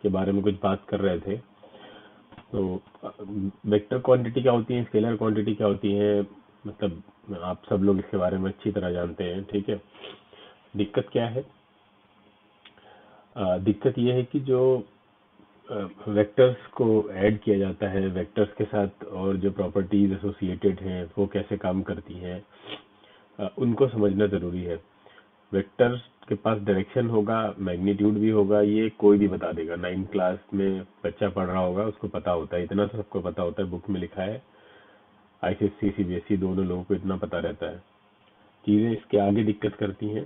के बारे में कुछ बात कर रहे थे। तो वेक्टर क्वांटिटी क्या होती है, स्केलर क्वांटिटी क्या होती है, मतलब आप सब लोग इसके बारे में अच्छी तरह जानते हैं। ठीक है, दिक्कत क्या है? दिक्कत ये है कि जो वेक्टर्स को ऐड किया जाता है वेक्टर्स के साथ और जो प्रॉपर्टीज एसोसिएटेड हैं वो कैसे काम करती हैं, उनको समझना ज़रूरी है। वेक्टर के पास डायरेक्शन होगा, मैग्नीट्यूड भी होगा, ये कोई भी बता देगा। 9th क्लास में बच्चा पढ़ रहा होगा, उसको पता होता है, इतना तो सबको पता होता है, बुक में लिखा है। आईसीएससी सीबीएसई दोनों लोगों को इतना पता रहता है। चीज़ें इसके आगे दिक्कत करती हैं।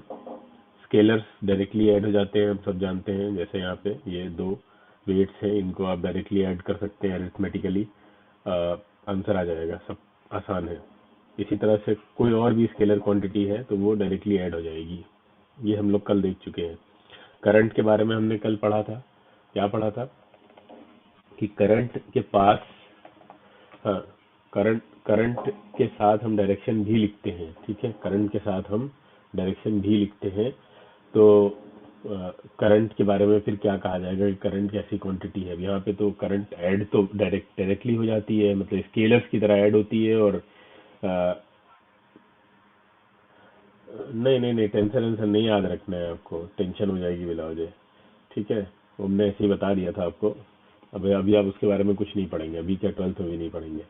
स्केलर्स डायरेक्टली ऐड हो जाते हैं, हम सब जानते हैं। जैसे यहाँ पे ये दो वेट्स हैं, इनको आप डायरेक्टली ऐड कर सकते हैं अरिथमेटिकली, आंसर आ जाएगा, सब आसान है। इसी तरह से कोई और भी स्केलर क्वांटिटी है तो वो डायरेक्टली ऐड हो जाएगी। ये हम लोग कल देख चुके हैं। करंट के बारे में हमने कल पढ़ा था। क्या पढ़ा था कि करंट के पास, हाँ, करंट करंट के साथ हम डायरेक्शन भी लिखते हैं। ठीक है, करंट के साथ हम डायरेक्शन भी लिखते हैं। तो करंट के बारे में फिर क्या कहा जाएगा कि करंट कैसी क्वांटिटी है। यहाँ पे तो करंट ऐड तो डायरेक्टली हो जाती है, मतलब स्केलर्स की तरह ऐड होती है। और नहीं नहीं नहीं, टेंशन वेंशन नहीं याद रखना है आपको, टेंशन हो जाएगी बिला वजह। ठीक है, वो हमने ऐसे ही बता दिया था आपको। अब अभी आप उसके बारे में कुछ नहीं पढ़ेंगे, अभी क्या 12th में भी नहीं पढ़ेंगे।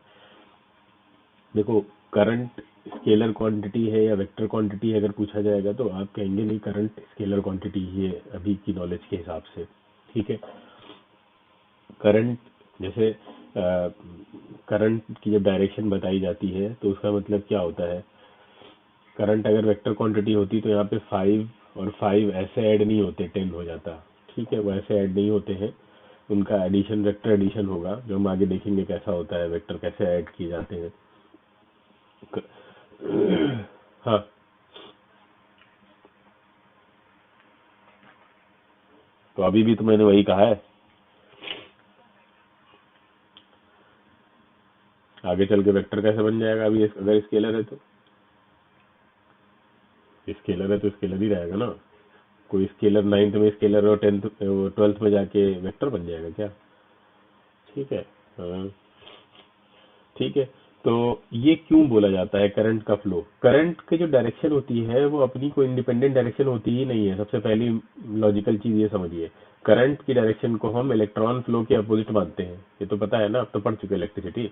देखो, करंट स्केलर क्वांटिटी है या वेक्टर क्वांटिटी है, अगर पूछा जाएगा तो आप कहेंगे नहीं, करंट स्केलर क्वांटिटी ही है अभी की नॉलेज के हिसाब से। ठीक है, करंट जैसे करंट की जब डायरेक्शन बताई जाती है तो उसका मतलब क्या होता है। करंट अगर वेक्टर क्वांटिटी होती तो यहाँ पे 5 और 5 ऐसे ऐड नहीं होते, 10 हो जाता। ठीक है, वो ऐसे ऐड नहीं होते हैं, उनका एडिशन वेक्टर एडिशन होगा, जो हम आगे देखेंगे कैसा होता है, वेक्टर कैसे ऐड किए जाते हैं। हाँ, तो अभी भी तो मैंने वही कहा है। आगे चल के वेक्टर कैसे बन जाएगा, अभी अगर स्केलर है तो, स्केलर है तो स्केलर ही रहेगा ना। कोई स्केलर 9th में स्केलर और 12th में जाके वेक्टर बन जाएगा क्या? ठीक है। हाँ, ठीक है। तो ये क्यों बोला जाता है करंट का फ्लो? करंट की जो डायरेक्शन होती है वो अपनी कोई इंडिपेंडेंट डायरेक्शन होती ही नहीं है। सबसे पहली लॉजिकल चीज ये समझिए, करंट की डायरेक्शन को हम इलेक्ट्रॉन फ्लो के अपोजिट मानते हैं। ये तो पता है ना, अब तो पढ़ चुके इलेक्ट्रिसिटी।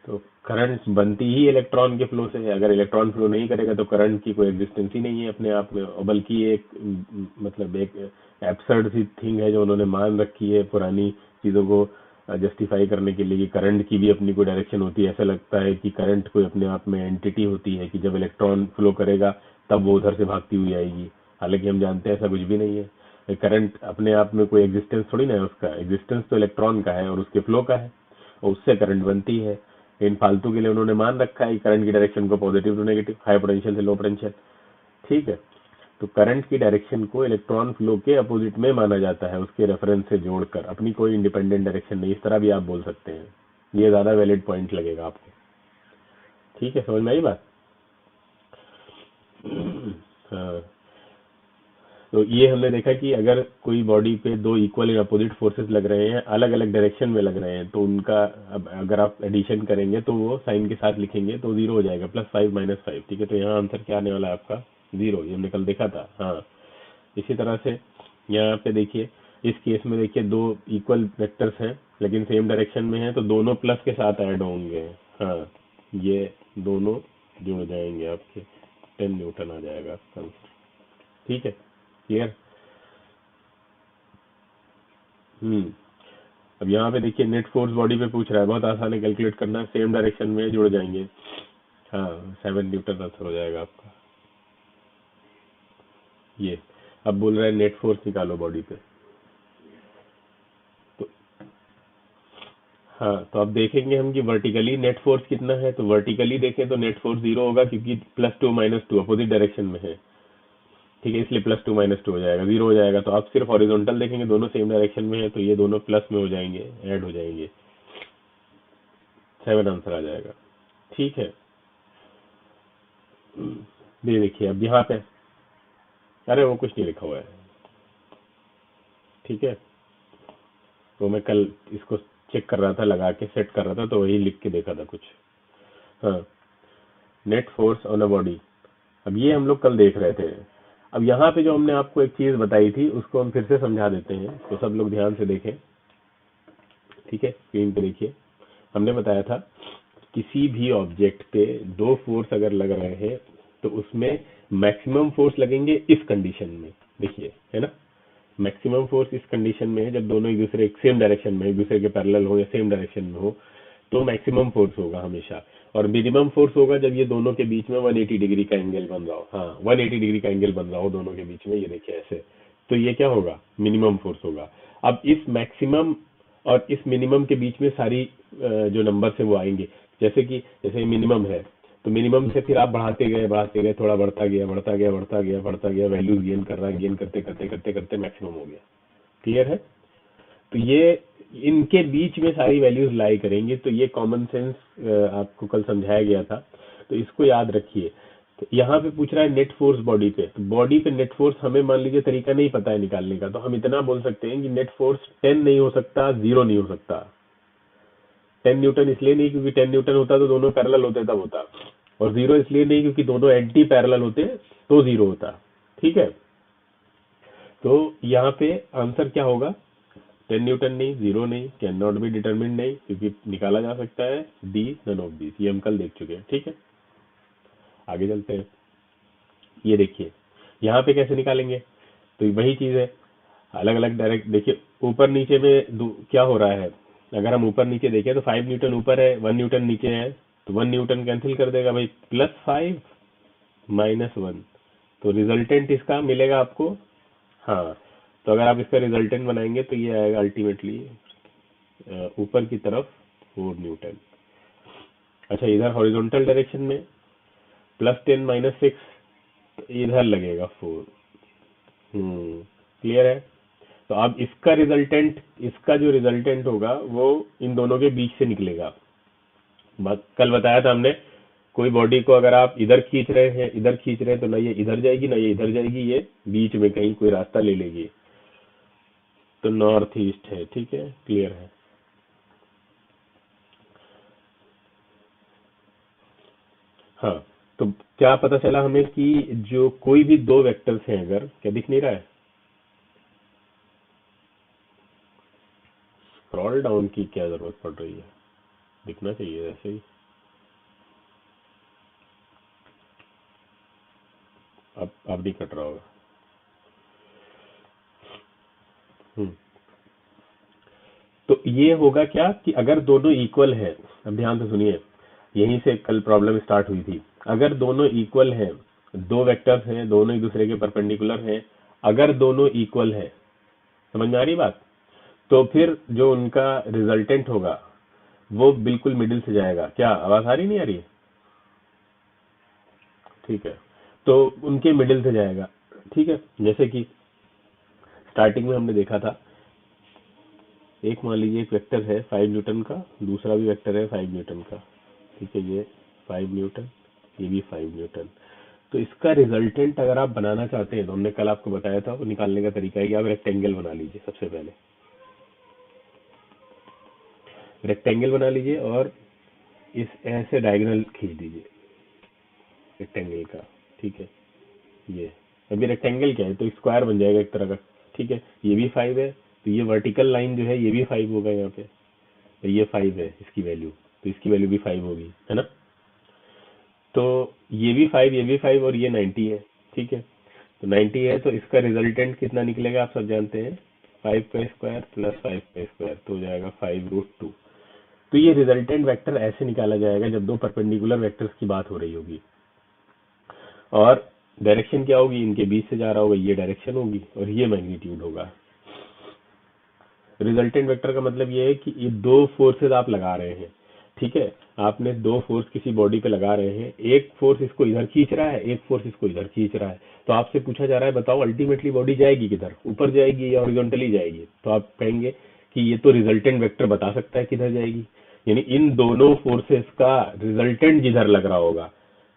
तो करंट बनती ही इलेक्ट्रॉन के फ्लो से है। अगर इलेक्ट्रॉन फ्लो नहीं करेगा तो करंट की कोई एग्जिस्टेंस ही नहीं है अपने आप में। और बल्कि एक मतलब एक एब्सर्ड सी थिंग है जो उन्होंने मान रखी है पुरानी चीज़ों को जस्टिफाई करने के लिए, कि करंट की भी अपनी कोई डायरेक्शन होती है। ऐसा लगता है कि करंट कोई अपने आप में एंटिटी होती है, कि जब इलेक्ट्रॉन फ्लो करेगा तब वो उधर से भागती हुई आएगी। हालांकि हम जानते हैं ऐसा कुछ भी नहीं है। करंट अपने आप में कोई एग्जिस्टेंस थोड़ी ना है, उसका एग्जिस्टेंस तो इलेक्ट्रॉन का है और उसके फ्लो का है, और उससे करंट बनती है। इन फालतू के लिए उन्होंने मान रखा है कि करंट की डायरेक्शन को positive to negative, high potential से लो पोटेंशियल। ठीक है, तो करंट की डायरेक्शन को इलेक्ट्रॉन फ्लो के अपोजिट में माना जाता है, उसके रेफरेंस से जोड़कर, अपनी कोई इंडिपेंडेंट डायरेक्शन नहीं। इस तरह भी आप बोल सकते हैं, ये ज्यादा वैलिड पॉइंट लगेगा आपको। ठीक है, समझ में आई बात? हाँ, तो ये हमने देखा कि अगर कोई बॉडी पे दो इक्वल इन अपोजिट फोर्सेस लग रहे हैं, अलग अलग डायरेक्शन में लग रहे हैं, तो उनका अब अगर आप एडिशन करेंगे तो वो साइन के साथ लिखेंगे तो जीरो हो जाएगा, +5 -5। ठीक है, तो यहाँ आंसर क्या आने वाला है आपका? जीरो। ये हमने कल देखा था। हाँ, इसी तरह से यहाँ पे देखिए, इस केस में देखिए दो इक्वल वेक्टर्स हैं लेकिन सेम डायरेक्शन में हैं, तो दोनों प्लस के साथ ऐड होंगे। हाँ, ये दोनों जुड़ जाएंगे आपके, 10 न्यूटन आ जाएगा आपका आंसर। ठीक है, क्लियर? हम्म। अब यहाँ पे देखिए, नेट फोर्स बॉडी पे पूछ रहा है, बहुत आसान है कैलकुलेट करना, सेम डायरेक्शन में जुड़ जाएंगे। हाँ, 7 न्यूटन आंसर हो जाएगा आपका। ये अब बोल रहा है नेट फोर्स निकालो बॉडी पे। तो हाँ, तो अब देखेंगे हम कि वर्टिकली नेट फोर्स कितना है। तो वर्टिकली देखें तो नेट फोर्स जीरो होगा, क्योंकि +2 -2 अपोजिट डायरेक्शन में है। ठीक है, इसलिए +2 -2 हो जाएगा, जीरो हो जाएगा। तो आप सिर्फ हॉरिजॉन्टल देखेंगे, दोनों सेम डायरेक्शन में है, तो ये दोनों प्लस में हो जाएंगे, ऐड हो जाएंगे, 7 आंसर आ जाएगा। ठीक है, ये देखिए अब यहाँ पे, अरे वो कुछ नहीं लिखा हुआ है। ठीक है, वो मैं कल इसको चेक कर रहा था, लगा के सेट कर रहा था, तो वही लिख के देखा था कुछ। हाँ, net force on a body, अब ये हम लोग कल देख रहे थे। अब यहाँ पे जो हमने आपको एक चीज बताई थी उसको हम फिर से समझा देते हैं, तो सब लोग ध्यान से देखें। ठीक है, स्क्रीन पे देखिए। हमने बताया था किसी भी ऑब्जेक्ट पे दो फोर्स अगर लग रहे हैं तो उसमें मैक्सिमम फोर्स लगेंगे इस कंडीशन में, देखिए है ना। मैक्सिमम फोर्स इस कंडीशन में है जब दोनों एक दूसरे सेम डायरेक्शन में, एक दूसरे के पैरेलल हो या सेम डायरेक्शन में हो, तो मैक्सिमम फोर्स होगा हमेशा। और मिनिमम फोर्स होगा जब ये दोनों के बीच में 180 डिग्री का एंगल बन रहा हो। हाँ, 180 डिग्री का एंगल बन रहा हो दोनों के बीच में, ये देखिए ऐसे, तो ये क्या होगा, मिनिमम फोर्स होगा। अब इस मैक्सिमम और इस मिनिमम के बीच में सारी जो नंबर है वो आएंगे। जैसे मिनिमम है तो मिनिमम से फिर आप बढ़ाते गए, थोड़ा बढ़ता गया, वैल्यूज गेन कर रहा है, गेन करते करते करते करते मैक्सिमम हो गया। क्लियर है? तो ये इनके बीच में सारी वैल्यूज लाई करेंगे। तो ये कॉमन सेंस आपको कल समझाया गया था, तो इसको याद रखिए। तो यहाँ पे पूछ रहा है नेट फोर्स बॉडी पे, तो बॉडी पे नेट फोर्स हमें मान लीजिए तरीका नहीं पता है निकालने का, तो हम इतना बोल सकते हैं कि नेट फोर्स 10 नहीं हो सकता, 0 नहीं हो सकता। 10 न्यूटन इसलिए नहीं क्योंकि 10 न्यूटन होता तो दोनों पैरेलल होते तब होता, और 0 इसलिए नहीं क्योंकि दोनों एंटी पैरेलल होते तो 0 होता। ठीक है, तो यहाँ पे आंसर क्या होगा, 10 न्यूटन नहीं, 0 नहीं, कैन नॉट बी डिटरमिन नहीं, क्योंकि निकाला जा सकता है डी, नन ऑफ दिस, ये हम कल देख चुके हैं। ठीक है, आगे चलते हैं। ये देखिए यहाँ पे कैसे निकालेंगे, तो वही चीज है, अलग अलग डायरेक्ट। देखिए ऊपर नीचे में क्या हो रहा है, अगर हम ऊपर नीचे देखें तो 5 न्यूटन ऊपर है, 1 न्यूटन नीचे है, तो 1 न्यूटन कैंसिल कर देगा भाई, +5 -1, तो रिजल्टेंट इसका मिलेगा आपको। हाँ, तो अगर आप इसका रिजल्टेंट बनाएंगे तो ये आएगा अल्टीमेटली ऊपर की तरफ 4 न्यूटन। अच्छा, इधर हॉरिजॉन्टल डायरेक्शन में +10 -6, तो इधर लगेगा 4। क्लियर है? तो अब इसका जो रिजल्टेंट होगा वो इन दोनों के बीच से निकलेगा। कल बताया था हमने, कोई बॉडी को अगर आप इधर खींच रहे हैं, इधर खींच रहे हैं, तो ना ये इधर जाएगी ना ये इधर जाएगी, ये बीच में कहीं कोई रास्ता ले लेगी, तो नॉर्थ ईस्ट है। ठीक है, क्लियर है? हाँ, तो क्या पता चला हमें कि जो कोई भी दो वेक्टर्स हैं, अगर, क्या दिख नहीं रहा है, स्क्रॉल डाउन की क्या जरूरत पड़ रही है, दिखना चाहिए ऐसे ही। अब नहीं कट रहा होगा। हम्म तो ये होगा क्या कि अगर दोनों इक्वल है, अब ध्यान से सुनिए, यहीं से कल प्रॉब्लम स्टार्ट हुई थी। अगर दोनों इक्वल हैं, दो वेक्टर्स हैं, दोनों एक दूसरे के परपेंडिकुलर हैं, अगर दोनों इक्वल है, समझ में आ रही बात, तो फिर जो उनका रिजल्टेंट होगा वो बिल्कुल मिडिल से जाएगा। क्या आवाज आ रही, नहीं आ रही है? ठीक है, तो उनके मिडिल से जाएगा। ठीक है, जैसे कि स्टार्टिंग में हमने देखा था, एक मान लीजिए एक वेक्टर है 5 न्यूटन का, दूसरा भी वेक्टर है 5 न्यूटन का। ठीक है, ये 5 न्यूटन, ये भी 5 न्यूटन। तो इसका रिजल्टेंट अगर आप बनाना चाहते हैं, तो हमने कल आपको बताया था, वो निकालने का तरीका है कि आप रेक्टेंगल बना लीजिए। सबसे पहले रेक्टेंगल बना लीजिए और इस ऐसे डायगोनल खींच दीजिए रेक्टेंगल का। ठीक है, ये अभी रेक्टेंगल क्या है, तो स्क्वायर बन जाएगा एक तरह का। ठीक है, ये भी 5 है, तो ये वर्टिकल लाइन जो है ये भी 5 होगा यहाँ पे, तो ये 5 है इसकी वैल्यू, तो इसकी वैल्यू भी 5 होगी, है ना। तो ये भी 5, ये भी 5 और ये 90 है। ठीक है, तो 90 है, तो इसका रिजल्टेंट कितना निकलेगा आप सब जानते हैं, 5 का स्क्वायर प्लस 5 का स्क्वायर, तो हो जाएगा 5√2। तो ये रिजल्टेंट वेक्टर ऐसे निकाला जाएगा जब दो परपेंडिकुलर वेक्टर्स की बात हो रही होगी, और डायरेक्शन क्या होगी, इनके बीच से जा रहा होगा, ये डायरेक्शन होगी और ये मैग्नीट्यूड होगा। रिजल्टेंट वेक्टर का मतलब ये है कि ये दो फोर्सेस आप लगा रहे हैं। ठीक है, आपने दो फोर्स किसी बॉडी पे लगा रहे हैं, एक फोर्स इसको इधर खींच रहा है, एक फोर्स इसको इधर खींच रहा है। तो आपसे पूछा जा रहा है बताओ अल्टीमेटली बॉडी जाएगी किधर, ऊपर जाएगी या हॉरिजॉन्टली जाएगी, तो आप कहेंगे कि ये तो रिजल्टेंट वेक्टर बता सकता है किधर जाएगी, यानी इन दोनों फोर्सेस का रिजल्टेंट जिधर लग रहा होगा,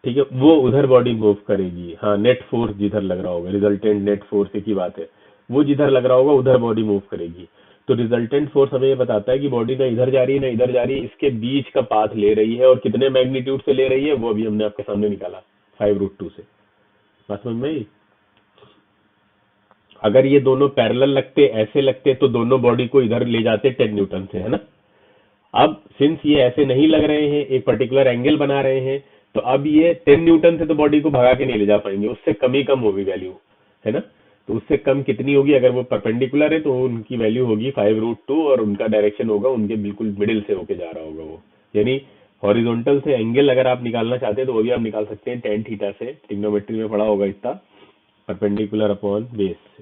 ठीक है, वो उधर बॉडी मूव करेगी। हाँ, नेट फोर्स जिधर लग रहा होगा, रिजल्टेंट नेट फोर्स एक ही बात है, वो जिधर लग रहा होगा उधर बॉडी मूव करेगी। तो रिजल्टेंट फोर्स हमें ये बताता है कि बॉडी ना इधर जा रही है ना इधर जा रही है, इसके बीच का पाथ ले रही है, और कितने मैग्नीट्यूड से ले रही है वो अभी हमने आपके सामने निकाला 5√2 से। बात समझ में आई? अगर ये दोनों पैरेलल लगते, ऐसे लगते, तो दोनों बॉडी को इधर ले जाते 10 न्यूटन से, है ना। अब सिंस ये ऐसे नहीं लग रहे हैं, एक पर्टिकुलर एंगल बना रहे हैं, तो अब ये 10 न्यूटन से तो बॉडी को भगा के नहीं ले जा पाएंगे, उससे कम ही कम होगी वैल्यू, है ना। तो उससे कम कितनी होगी? अगर वो परपेंडिकुलर है तो उनकी वैल्यू होगी 5√2, और उनका डायरेक्शन होगा उनके बिल्कुल मिडिल से होके जा रहा होगा वो। यानी हॉरिजॉन्टल से एंगल अगर आप निकालना चाहते हैं तो वो भी आप निकाल सकते हैं tan थीटा से, ट्रिग्नोमेट्री में पढ़ा होगा इतना, परपेंडिकुलर अपॉन बेस।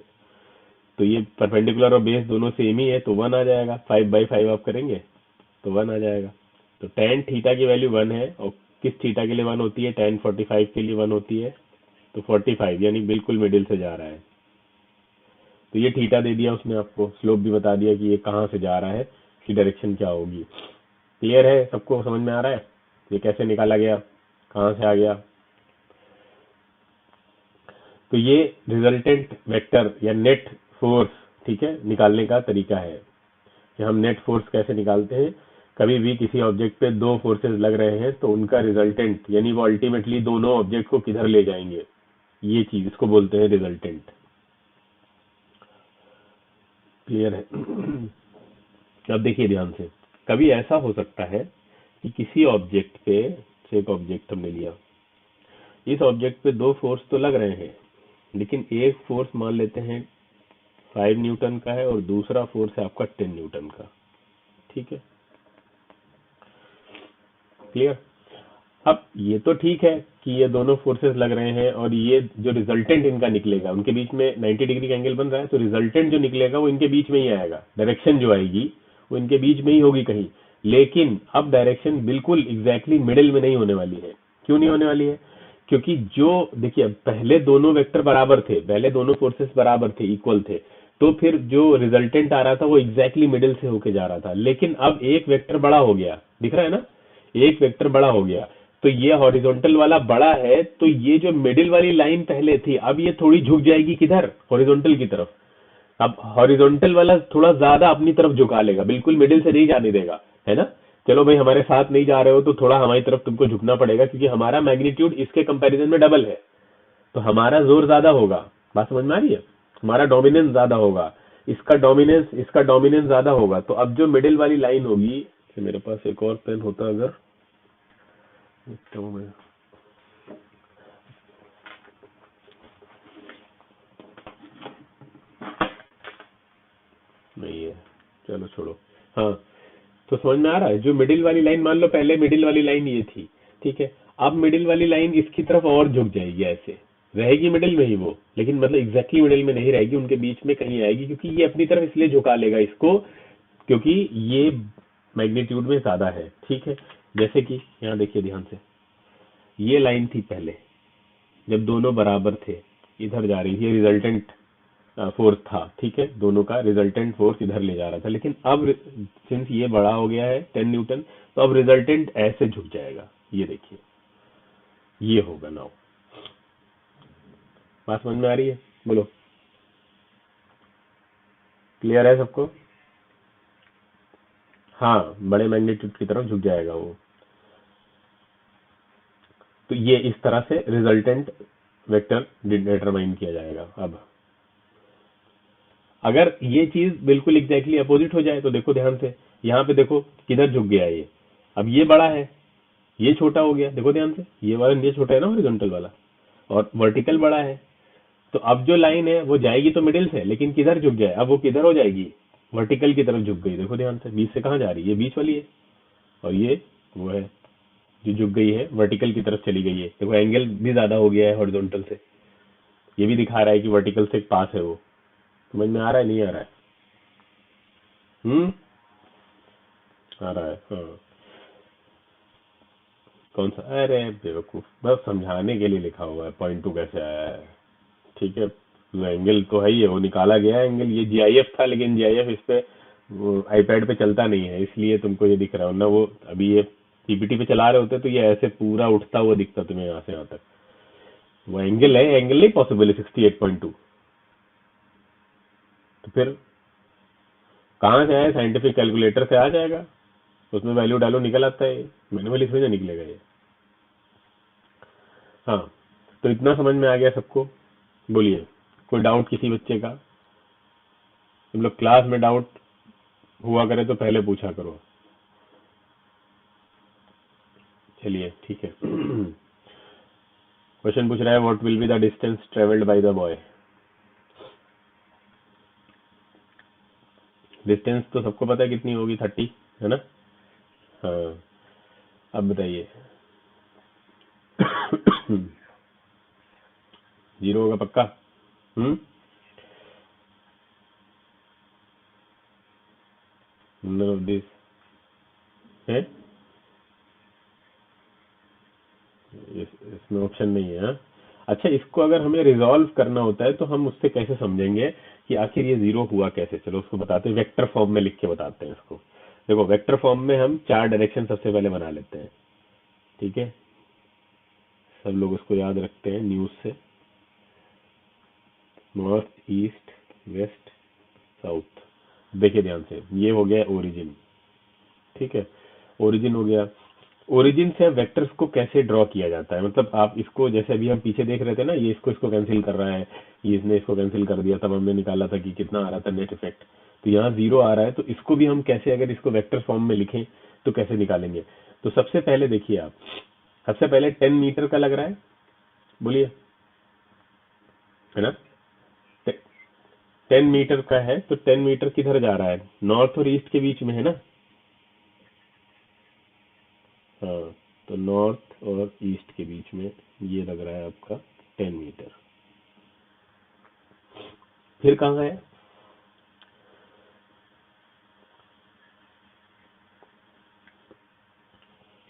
तो ये परपेंडिकुलर और बेस दोनों सेम ही है, तो 1 आ जाएगा। 5/5 आप करेंगे तो 1 आ जाएगा। तो tan थीटा की वैल्यू 1 है, और किस थीटा के लिए 1 होती है? tan 45 के लिए 1 होती है। तो 45 यानी बिल्कुल मिडिल से जा रहा है। तो ये थीटा दे दिया उसने आपको, स्लोप भी बता दिया कि ये कहाँ से जा रहा है, इसकी डायरेक्शन क्या होगी। क्लियर है? सबको समझ में आ रहा है ये कैसे निकाला गया, कहाँ से आ गया? तो ये रिजल्टेंट वेक्टर या नेट फोर्स, ठीक है, निकालने का तरीका है कि हम नेट फोर्स कैसे निकालते हैं। कभी भी किसी ऑब्जेक्ट पे दो फोर्सेस लग रहे हैं तो उनका रिजल्टेंट, यानी वो अल्टीमेटली दोनों ऑब्जेक्ट को किधर ले जाएंगे, ये चीज, इसको बोलते हैं रिजल्टेंट। क्लियर है? अब देखिए ध्यान से, कभी ऐसा हो सकता है कि किसी ऑब्जेक्ट पे, से एक ऑब्जेक्ट हमने लिया, इस ऑब्जेक्ट पे दो फोर्स तो लग रहे हैं, लेकिन एक फोर्स मान लेते हैं 5 न्यूटन का है और दूसरा फोर्स है आपका 10 न्यूटन का। ठीक है, क्लियर? अब ये तो ठीक है कि ये दोनों फोर्सेस लग रहे हैं, और ये जो रिजल्टेंट इनका निकलेगा, उनके बीच में 90 डिग्री का एंगल बन रहा है, तो रिजल्टेंट जो निकलेगा वो इनके बीच में ही आएगा, डायरेक्शन जो आएगी वो इनके बीच में ही होगी कहीं। लेकिन अब डायरेक्शन बिल्कुल एग्जैक्टली मिडिल में नहीं होने वाली है। क्यों नहीं होने वाली है? क्योंकि जो देखिए, पहले दोनों वेक्टर बराबर थे, पहले दोनों फोर्सेस बराबर थे, इक्वल थे, तो फिर जो रिजल्टेंट आ रहा था वो एग्जैक्टली मिडिल से होके जा रहा था। लेकिन अब एक वेक्टर बड़ा हो गया, दिख रहा है ना, एक वेक्टर बड़ा हो गया, तो ये हॉरिजॉन्टल वाला बड़ा है, तो ये जो मिडिल वाली लाइन पहले थी, अब ये थोड़ी झुक जाएगी किधर? हॉरिजॉन्टल की तरफ। अब हॉरिजॉन्टल वाला थोड़ा ज्यादा अपनी तरफ झुका लेगा, बिल्कुल मिडिल से नहीं जाने देगा, है ना। चलो भाई, हमारे साथ नहीं जा रहे हो तो थोड़ा हमारी तरफ तुमको झुकना पड़ेगा, क्योंकि हमारा मैग्नीट्यूड इसके कंपैरिजन में डबल है, तो हमारा जोर ज्यादा होगा। बात समझ में आ रही है? हमारा डोमिनेंस ज्यादा होगा, इसका डोमिनेंस ज्यादा होगा। तो अब जो मिडिल वाली लाइन होगी, कि मेरे पास एक और पेन होता अगर, तो मैं नहीं है, चलो छोड़ो। हाँ, तो समझ में आ रहा है? जो मिडिल वाली लाइन, मान लो पहले मिडिल वाली लाइन ये थी, ठीक है, अब मिडिल वाली लाइन इसकी तरफ और झुक जाएगी, ऐसे रहेगी मिडिल में ही वो, लेकिन मतलब एग्जैक्टली मिडिल में नहीं रहेगी, उनके बीच में कहीं आएगी, क्योंकि ये अपनी तरफ इसलिए झुका लेगा इसको, क्योंकि ये मैग्नीट्यूड में ज्यादा है। ठीक है, जैसे कि यहाँ देखिए ध्यान से, ये लाइन थी पहले, जब दोनों बराबर थे, इधर जा रही थी, रिजल्टेंट फोर्स था, ठीक है, दोनों का रिजल्टेंट फोर्स इधर ले जा रहा था। लेकिन अब सिंस ये बड़ा हो गया है 10 न्यूटन, तो अब रिजल्टेंट ऐसे झुक जाएगा, ये देखिए, ये होगा नाउ। बात समझ में आ रही है? बोलो, क्लियर है सबको? हाँ, बड़े मैग्नीट्यूड की तरफ झुक जाएगा वो। तो ये इस तरह से रिजल्टेंट वेक्टर डिटरमाइन किया जाएगा। अब अगर ये चीज बिल्कुल एग्जैक्टली अपोजिट हो जाए, तो देखो ध्यान से, यहाँ पे देखो किधर झुक गया ये, अब ये बड़ा है, ये छोटा हो गया, देखो ध्यान से, ये वाला ये छोटा है ना हॉरिजॉन्टल वाला, और वर्टिकल बड़ा है। तो अब जो लाइन है वो जाएगी तो मिडिल से, लेकिन किधर झुक जाए? अब वो किधर हो जाएगी? वर्टिकल की तरफ झुक गई। देखो ध्यान से, बीच से कहाँ जा रही है? ये बीच वाली है, और ये वो है जो झुक गई है, वर्टिकल की तरफ चली गई है। देखो एंगल भी ज्यादा हो गया है हॉरिजॉन्टल से, ये भी दिखा रहा है कि वर्टिकल से एक पास है वो। समझ में आ रहा है? नहीं आ रहा है? हम्म, आ रहा है, हाँ। कौन सा? अरे बेवकूफ, बस समझाने के लिए लिखा हुआ है, पॉइंट टू कैसे आया है। ठीक है, वो एंगल तो है ही है, वो निकाला गया है एंगल, ये जीआईएफ था, लेकिन जीआईएफ इस पे आईपैड पे चलता नहीं है, इसलिए तुमको ये दिख रहा है, ना वो अभी ये पीपीटी पे चला रहे होते तो ये ऐसे पूरा उठता हुआ दिखता तुम्हें यहाँ से यहाँ तक। वो एंगल है, एंगल नहीं पॉसिबल है 68.2। तो फिर कहाँ से आया? साइंटिफिक कैलकुलेटर से आ जाएगा, उसमें वैल्यू डालो निकल आता है, मैनुअली इसमें से निकलेगा ये। हाँ, तो इतना समझ में आ गया सबको? बोलिए, कोई डाउट किसी बच्चे का? तुम लोग क्लास में डाउट हुआ करे तो पहले पूछा करो। चलिए ठीक है। क्वेश्चन पूछ रहा है what will be the distance travelled by the boy. Distance तो सबको पता है कितनी होगी, 30, है ना? हाँ, अब बताइए। 0 होगा पक्का? हम्म, none of this है। इसमें ऑप्शन नहीं है, हाँ? अच्छा, इसको अगर हमें रिजॉल्व करना होता है तो हम उससे कैसे समझेंगे कि आखिर ये 0 हुआ कैसे? चलो उसको बताते हैं, वेक्टर फॉर्म में लिख के बताते हैं इसको। देखो, वेक्टर फॉर्म में हम 4 डायरेक्शन सबसे पहले बना लेते हैं, ठीक है? सब लोग उसको याद रखते हैं न्यूज से, नॉर्थ, ईस्ट, वेस्ट, साउथ। देखिए ध्यान से, ये हो गया ओरिजिन, ठीक है? ओरिजिन हो गया। ओरिजिन से वेक्टर्स को कैसे ड्रॉ किया जाता है, मतलब आप इसको, जैसे अभी हम पीछे देख रहे थे ना, ये इसको कैंसिल कर रहा है, ये इसने इसको कैंसिल कर दिया, तब हमने निकाला था कि कितना आ रहा था नेट इफेक्ट। तो यहाँ 0 आ रहा है, तो इसको भी हम कैसे, अगर इसको वेक्टर फॉर्म में लिखें तो कैसे निकालेंगे? तो सबसे पहले देखिए आप, सबसे पहले 10 मीटर का लग रहा है, बोलिए, है ना? 10 मीटर का है, तो 10 मीटर किधर जा रहा है? नॉर्थ और ईस्ट के बीच में, है ना? हाँ, तो नॉर्थ और ईस्ट के बीच में ये लग रहा है आपका 10 मीटर। फिर कहाँ है?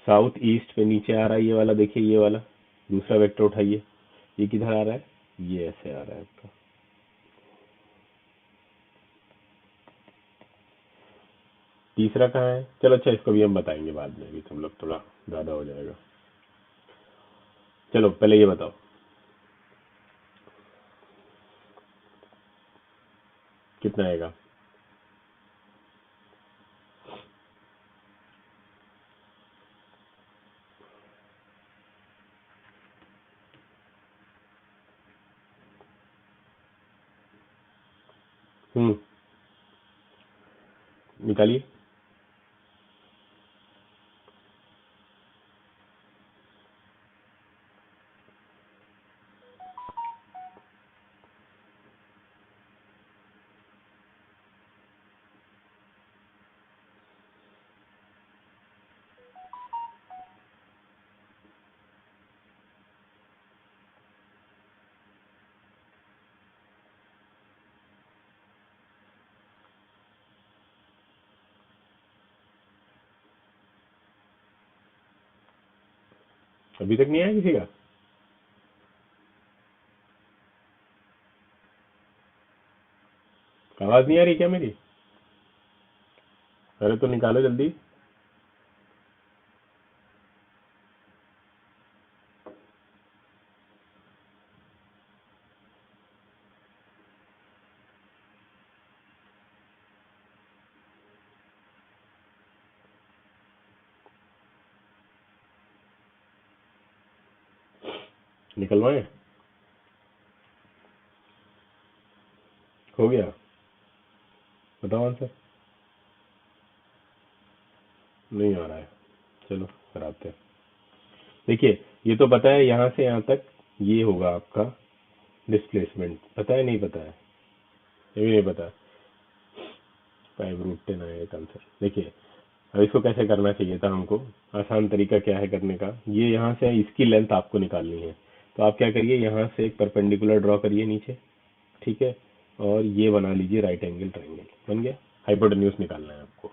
साउथ ईस्ट पे नीचे आ रहा है ये वाला, देखिए ये वाला दूसरा वेक्टर उठाइए, ये किधर आ रहा है? ये ऐसे आ रहा है आपका। तीसरा कहाँ है? चलो अच्छा, इसको भी हम बताएंगे बाद में, अभी तुम लोग थोड़ा ज्यादा हो जाएगा। चलो पहले ये बताओ, कितना आएगा? हम्म, निकालिए। अभी तक नहीं आया किसी का? आवाज नहीं आ रही क्या मेरी? अरे तो निकालो जल्दी। निकलवाएं? हो गया? बताओ आंसर। नहीं आ रहा है, चलो कराते हैं। देखिए, ये तो पता है यहाँ से यहाँ तक ये होगा आपका डिस्प्लेसमेंट, पता है नहीं पता है? ये भी नहीं पता। 5√10 आया एक आंसर। देखिए, अब इसको कैसे करना चाहिए था हमको? आसान तरीका क्या है करने का, ये यहाँ से इसकी लेंथ आपको निकालनी है। तो आप क्या करिए, यहाँ से एक परपेंडिकुलर ड्रॉ करिए नीचे, ठीक है? और ये बना लीजिए राइट एंगल ट्राइंगल, बन गया। हाइपोटेन्यूज निकालना है आपको।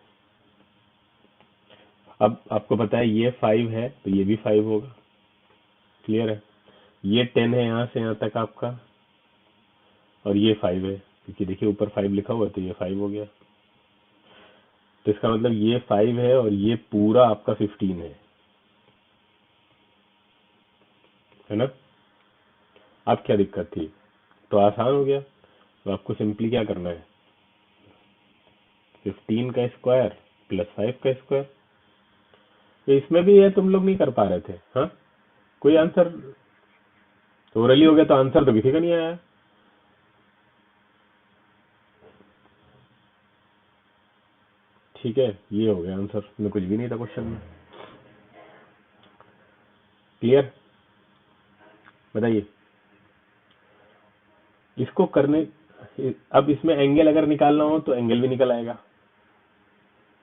अब आपको पता है ये 5 है, तो ये भी 5 होगा, क्लियर है? ये 10 है यहाँ से यहाँ तक आपका, और ये 5 है, क्योंकि देखिए ऊपर 5 लिखा हुआ है, तो ये 5 हो गया। तो इसका मतलब ये 5 है और ये पूरा आपका 15 है ना? अब क्या दिक्कत थी? तो आसान हो गया। तो आपको सिंपली क्या करना है, 15 का स्क्वायर प्लस 5 का स्क्वायर। तो इसमें भी ये तुम लोग नहीं कर पा रहे थे, हाँ? कोई आंसर ओरली हो गया तो आंसर तो किसी का नहीं आया। ठीक है, ये हो गया आंसर, में कुछ भी नहीं था क्वेश्चन में। क्लियर? बताइए इसको करने। अब इसमें एंगल अगर निकालना हो तो एंगल भी निकल आएगा।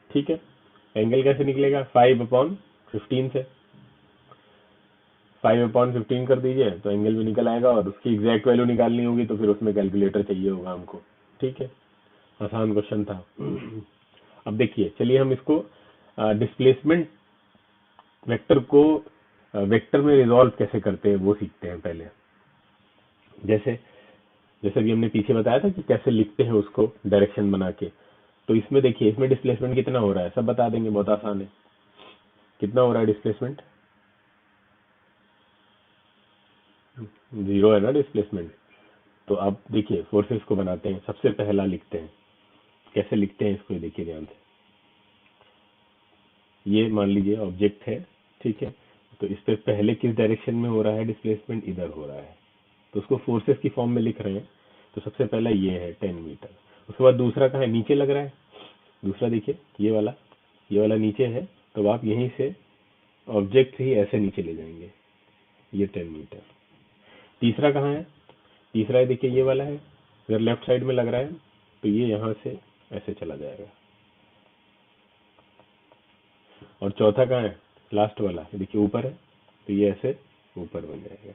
ठीक है, एंगल कैसे निकलेगा? 5/15 से 5/15 कर दीजिए तो एंगल भी निकल आएगा, और उसकी एग्जैक्ट वैल्यू निकालनी होगी तो फिर उसमें कैलकुलेटर चाहिए होगा हमको। ठीक है, आसान क्वेश्चन था। अब देखिए, चलिए हम इसको डिस्प्लेसमेंट वेक्टर को वेक्टर में रिजॉल्व कैसे करते हैं वो सीखते हैं पहले। जैसे जैसे भी हमने पीछे बताया था कि कैसे लिखते हैं उसको डायरेक्शन बना के। तो इसमें देखिए, इसमें डिस्प्लेसमेंट कितना हो रहा है सब बता देंगे, बहुत आसान है। कितना हो रहा है डिस्प्लेसमेंट? 0 है ना डिस्प्लेसमेंट। तो अब देखिए फोर्सेस को बनाते हैं, सबसे पहला लिखते हैं। कैसे लिखते हैं इसको देखिए ध्यान से। ये मान लीजिए ऑब्जेक्ट है, ठीक है। तो इस पे पहले किस डायरेक्शन में हो रहा है डिस्प्लेसमेंट? इधर हो रहा है, तो उसको फोर्सेस की फॉर्म में लिख रहे हैं। तो सबसे पहला ये है 10 मीटर। उसके बाद दूसरा कहाँ है? नीचे लग रहा है। दूसरा देखिए ये वाला नीचे है, तो आप यहीं से ऑब्जेक्ट ही ऐसे नीचे ले जाएंगे, ये 10 मीटर। तीसरा कहाँ है? तीसरा है देखिए ये वाला है, अगर लेफ्ट साइड में लग रहा है तो ये यहाँ से ऐसे चला जाएगा। और चौथा कहाँ है? लास्ट वाला देखिए ऊपर है, तो ये ऐसे ऊपर बन जाएगा।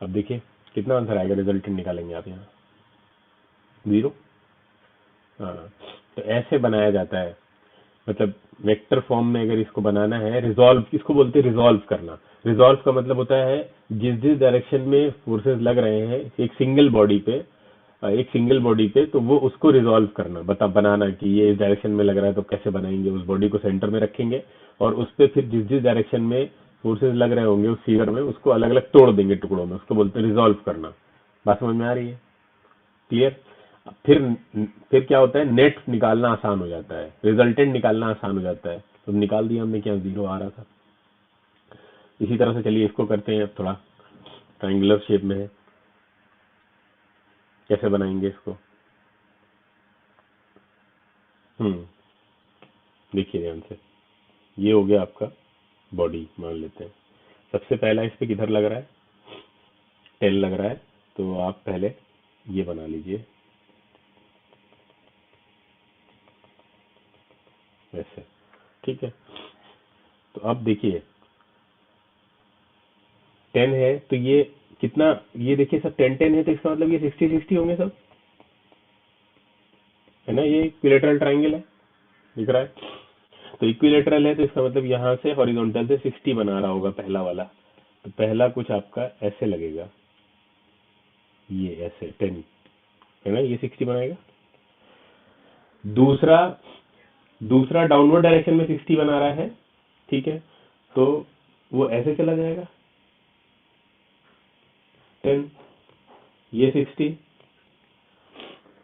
अब देखिए कितना आंसर आएगा, रिजल्टेंट निकालेंगे आप यहाँ 0। हाँ, तो ऐसे बनाया जाता है, मतलब वेक्टर फॉर्म में अगर इसको बनाना है। रिजॉल्व इसको बोलते हैं, रिजॉल्व करना। रिजॉल्व का मतलब होता है जिस जिस डायरेक्शन में फोर्सेस लग रहे हैं एक सिंगल बॉडी पे, तो वो उसको रिजॉल्व करना, बनाना कि ये इस डायरेक्शन में लग रहा है तो कैसे बनाएंगे। उस बॉडी को सेंटर में रखेंगे और उस पर फिर जिस जिस डायरेक्शन में फोर्सेस लग रहे होंगे उस फिगर में, उसको अलग अलग तोड़ देंगे टुकड़ों में। उसको बोलते हैं रिजॉल्व करना। बात समझ में आ रही है? क्लियर? फिर फिर क्या होता है, नेट निकालना आसान हो जाता है, रिजल्टेंट निकालना आसान हो जाता है। तो निकाल दिया हमने, क्या 0 आ रहा था। इसी तरह से चलिए इसको करते हैं, अब थोड़ा ट्रायंगुलर शेप में है, कैसे बनाएंगे इसको। देखिए ध्यान से, ये हो गया आपका बॉडी, मान लेते हैं। सबसे पहला इस पे किधर लग रहा है? 10 लग रहा है, तो आप पहले ये बना लीजिए वैसे। ठीक है, तो अब देखिए 10 है, तो ये कितना, ये देखिए सब 10-10 है, तो इसका मतलब ये 60-60 होंगे सब, है ना। ये इक्विलेटरल ट्राइंगल है, दिख रहा है। तो इक्विलेटरल है, तो इसका मतलब यहाँ से हॉरिजॉन्टल से 60 बना रहा होगा पहला वाला। तो पहला कुछ आपका ऐसे लगेगा, ये ऐसे 10 है ना, ये 60 बनाएगा। दूसरा दूसरा डाउनवर्ड डायरेक्शन में 60 बना रहा है, ठीक है। तो वो ऐसे चला जाएगा 10, ये 60।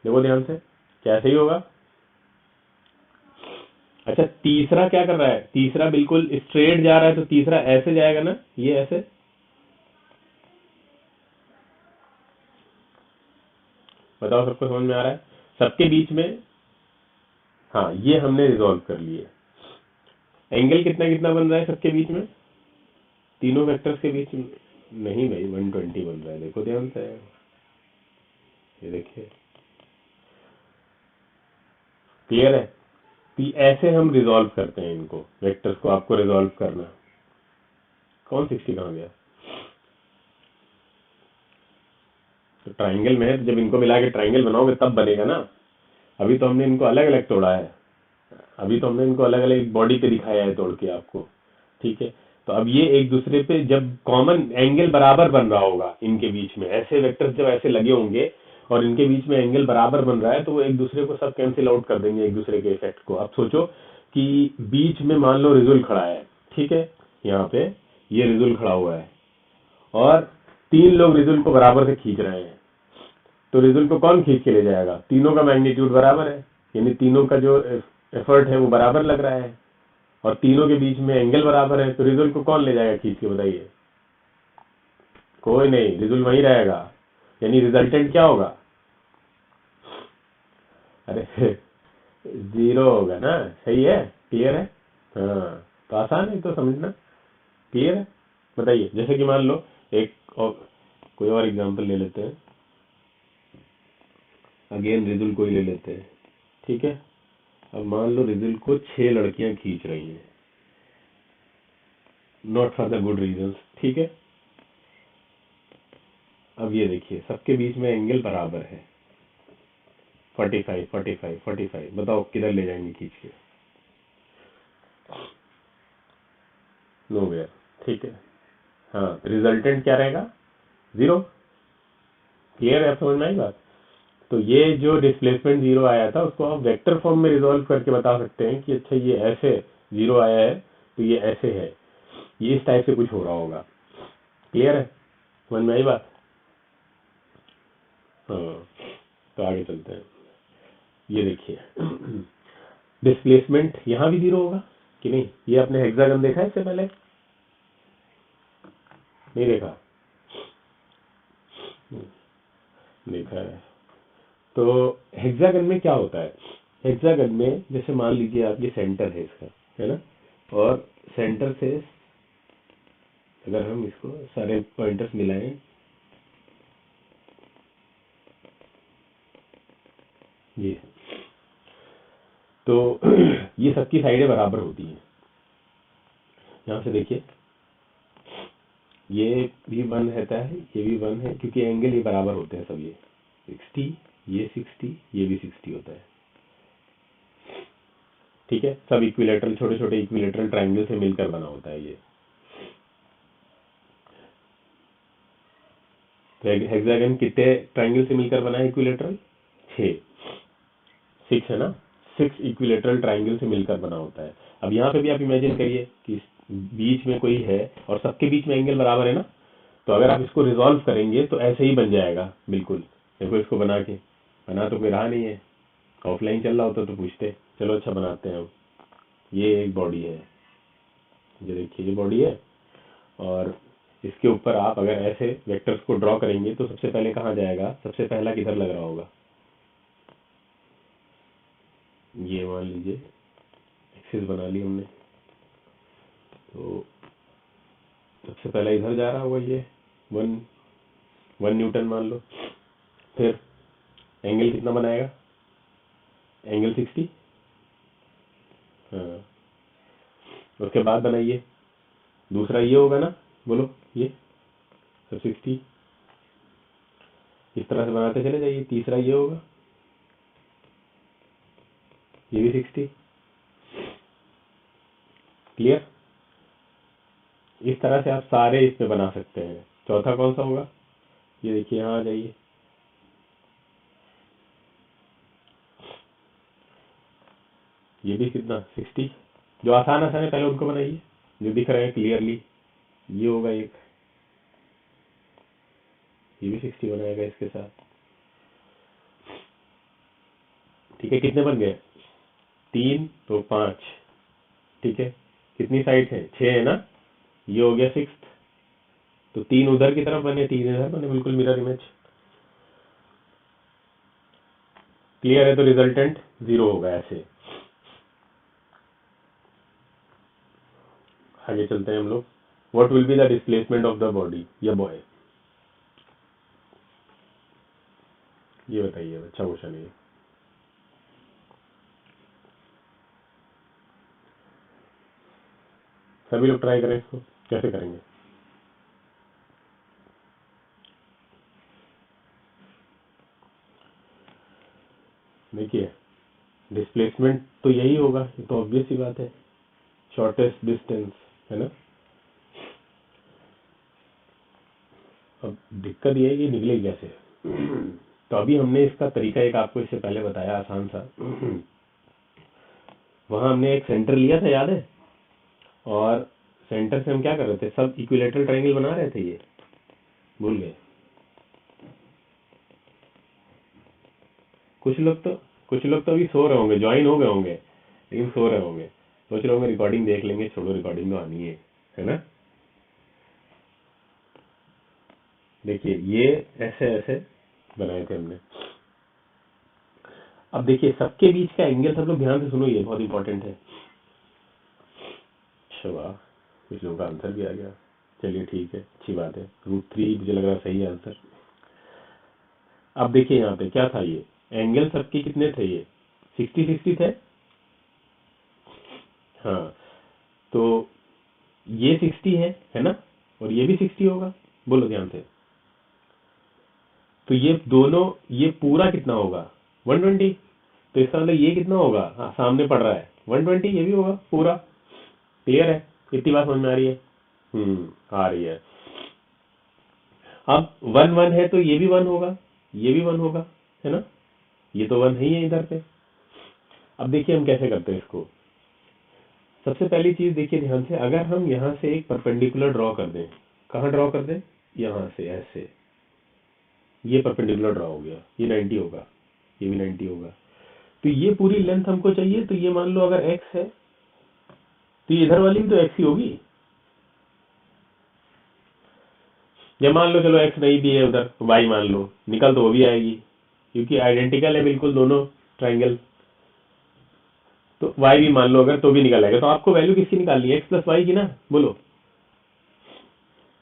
देखो ध्यान से, क्या सही होगा? अच्छा, तीसरा क्या कर रहा है? तीसरा बिल्कुल स्ट्रेट जा रहा है, तो तीसरा ऐसे जाएगा ना, ये ऐसे। बताओ सबको समझ में आ रहा है? सबके बीच में, हाँ, ये हमने रिजॉल्व कर लिए। एंगल कितना कितना बन रहा है सबके बीच में, तीनों वेक्टर्स के बीच में? नहीं भाई, 120 बन रहा है, देखो ध्यान से। ये देखिए, क्लियर है? तो ऐसे हम रिजॉल्व करते हैं इनको, वेक्टर्स को। आपको रिजॉल्व करना, कौन 60 कहाँ गया? तो ट्राइंगल में जब इनको मिला के ट्राइंगल बनाओगे तब बनेगा ना। अभी तो हमने इनको अलग अलग तोड़ा है, अभी तो हमने इनको अलग अलग बॉडी पे दिखाया है तोड़ के आपको। ठीक है, तो अब ये एक दूसरे पे जब कॉमन एंगल बराबर बन रहा होगा इनके बीच में, ऐसे वेक्टर्स जब ऐसे लगे होंगे और इनके बीच में एंगल बराबर बन रहा है, तो वो एक दूसरे को सब कैंसिल आउट कर देंगे, एक दूसरे के इफेक्ट को। अब सोचो कि बीच में मान लो रिजुल खड़ा है, ठीक है, यहाँ पे ये रिजुल खड़ा हुआ है और 3 लोग रिजुल को बराबर से खींच रहे हैं। तो रिजल्ट को कौन खींच के ले जाएगा? तीनों का मैग्नीट्यूड बराबर है, यानी तीनों का जो एफर्ट है वो बराबर लग रहा है और तीनों के बीच में एंगल बराबर है, तो रिजल्ट को कौन ले जाएगा खींच के? बताइए। कोई नहीं, रिजल्ट वही रहेगा, यानी रिजल्टेंट क्या होगा? अरे जीरो होगा ना, सही है, क्लियर है। हाँ, तो आसान है तो समझना, क्लियर है। बताइए, जैसे कि मान लो एक और कोई और एग्जांपल ले लेते हैं, अगेन रिजल्ट को ही ले लेते हैं, ठीक है। अब मान लो रिजल्ट को 6 लड़कियां खींच रही हैं, not for the good reasons, ठीक है। अब ये देखिए, सबके बीच में एंगल बराबर है, 45 45 45, बताओ किधर ले जाएंगे खींच के? नोवेयर, ठीक है। हाँ, रिजल्टेंट क्या रहेगा? जीरो। क्लियर है, आप समझ में आई बात? तो ये जो डिस्प्लेसमेंट जीरो आया था उसको आप वेक्टर फॉर्म में रिजॉल्व करके बता सकते हैं कि अच्छा ये ऐसे जीरो आया है तो ये ऐसे है, ये इस टाइप से कुछ हो रहा होगा। क्लियर है, समझ में आई बात? हाँ, तो आगे चलते हैं। ये देखिए डिस्प्लेसमेंट यहाँ भी जीरो होगा कि नहीं? ये आपने हेक्सागन देखा है इससे पहले? नहीं देखा? देखा है। तो हेक्सागन में क्या होता है? हेक्सागन में जैसे मान लीजिए आप, ये सेंटर है इसका, है ना, और सेंटर से अगर हम इसको सारे पॉइंटर्स मिलाएं, ये तो ये सबकी साइडें बराबर होती हैं। यहाँ से देखिए, ये भी 1 रहता है, ये भी 1 है, क्योंकि एंगल ये बराबर होते हैं सब। ये 60, ये 60, ये भी 60 होता है, ठीक है। सब इक्विलेटरल, छोटे छोटे इक्विलेटरल ट्राइंगल से मिलकर बना होता है ये। हेक्सागन कितने ट्राइंगल से मिलकर बना है इक्विलेटरल? 6 6 है ना, 6 इक्विलेटरल ट्राइंगल से मिलकर बना होता है। अब यहाँ पे भी आप इमेजिन करिए कि बीच में कोई है और सबके बीच में एंगल बराबर है ना, तो अगर आप इसको रिजॉल्व करेंगे तो ऐसे ही बन जाएगा बिल्कुल। देखो इसको बना के, बना तो कोई रहा नहीं है, ऑफलाइन चल रहा होता तो पूछते। चलो अच्छा, बनाते हैं हम। ये एक बॉडी है, ये देखिए ये बॉडी है, और इसके ऊपर आप अगर ऐसे वेक्टर्स को ड्रॉ करेंगे तो सबसे पहले कहाँ जाएगा? सबसे पहला किधर लग रहा होगा? ये मान लीजिए एक्सिस बना ली हमने, तो सबसे पहला इधर जा रहा होगा, ये 1 न्यूटन मान लो। फिर एंगल कितना बनाएगा? एंगल 60। हाँ, उसके बाद बनाइए दूसरा, ये होगा ना, बोलो ये सब 60, इस तरह से बनाते चले जाइए। तीसरा ये होगा, ये भी 60। क्लियर? इस तरह से आप सारे इस पे बना सकते हैं। चौथा कौन सा होगा? ये देखिए, यहाँ आ जाइए, ये भी कितना? 60। जो आसान आसान है पहले उनको बनाइए, जो दिख रहे हैं क्लियरली। ये होगा एक, ये भी 60 बनाएगा इसके साथ, ठीक है। कितने बन गए? 3 तो 5, ठीक है। कितनी साइड है? 6 है ना, ये हो गया 6। तो 3 उधर की तरफ बने, 3 इधर बने, बिल्कुल मिरर इमेज। क्लियर है? तो रिजल्टेंट 0 होगा ऐसे। आगे चलते हैं हम लोग। What will be the displacement of the body या बॉय? ये बताइए, अच्छा क्वेश्चन है। सभी लोग ट्राई करें इसको, कैसे करेंगे? देखिए, डिस्प्लेसमेंट तो यही होगा, ये तो ऑब्वियस सी बात है, शॉर्टेस्ट डिस्टेंस, है ना। अब दिक्कत ये है कि निकले कैसे? तो अभी हमने इसका तरीका एक आपको इससे पहले बताया, आसान सा। वहां हमने एक सेंटर लिया था, याद है? और सेंटर से हम क्या कर रहे थे? सब इक्विलेटरल ट्रायंगल बना रहे थे, ये भूल गए? कुछ लोग तो अभी सो रहे होंगे, ज्वाइन हो गए होंगे लेकिन सो रहे होंगे, सोच रहे होंगे रिकॉर्डिंग देख लेंगे, छोड़ो रिकॉर्डिंग तो आनी है ना। देखिए ये ऐसे ऐसे बनाए थे हमने। अब देखिए सबके बीच का एंगल, सब लोग ध्यान से सुनो, ये बहुत इंपॉर्टेंट है। अच्छा वाह, कुछ लोगों का आंसर भी आ गया, चलिए ठीक है, अच्छी बात है। √3 मुझे लग रहा है सही है आंसर। अब देखिए यहाँ पे क्या था, ये एंगल सबके कितने थे, ये 60-60 थे। हाँ, तो ये 60 है ना, और ये भी 60 होगा, बोलो ध्यान से। तो ये दोनों, ये पूरा कितना होगा 120, तो इसका मतलब ये कितना होगा, हाँ सामने पड़ रहा है 120, ये भी होगा पूरा। क्लियर है, इतनी बात समझ में आ रही है? आ रही है। अब 1 1 है तो ये भी 1 होगा, ये भी 1 होगा, है ना, ये तो 1 ही है इधर पे। अब देखिए हम कैसे करते हैं इसको। सबसे पहली चीज देखिए ध्यान से, अगर हम यहाँ से एक परपेंडिकुलर ड्रॉ कर दें, कहाँ ड्रॉ कर दें, यहाँ से ऐसे, ये परपेंडिकुलर ड्रॉ हो गया, ये 90 होगा, ये भी 90 होगा। तो ये पूरी लेंथ हमको चाहिए, तो ये मान लो अगर x है तो ये इधर वाली भी तो x ही होगी, या मान लो चलो x नहीं भी है उधर, y मान लो, निकल तो वो भी आएगी क्योंकि आइडेंटिकल है बिल्कुल दोनों ट्राइंगल। तो y भी मान लो अगर, तो भी निकल आएगा। तो आपको वैल्यू किसकी निकालनी है, x प्लस वाई की ना, बोलो,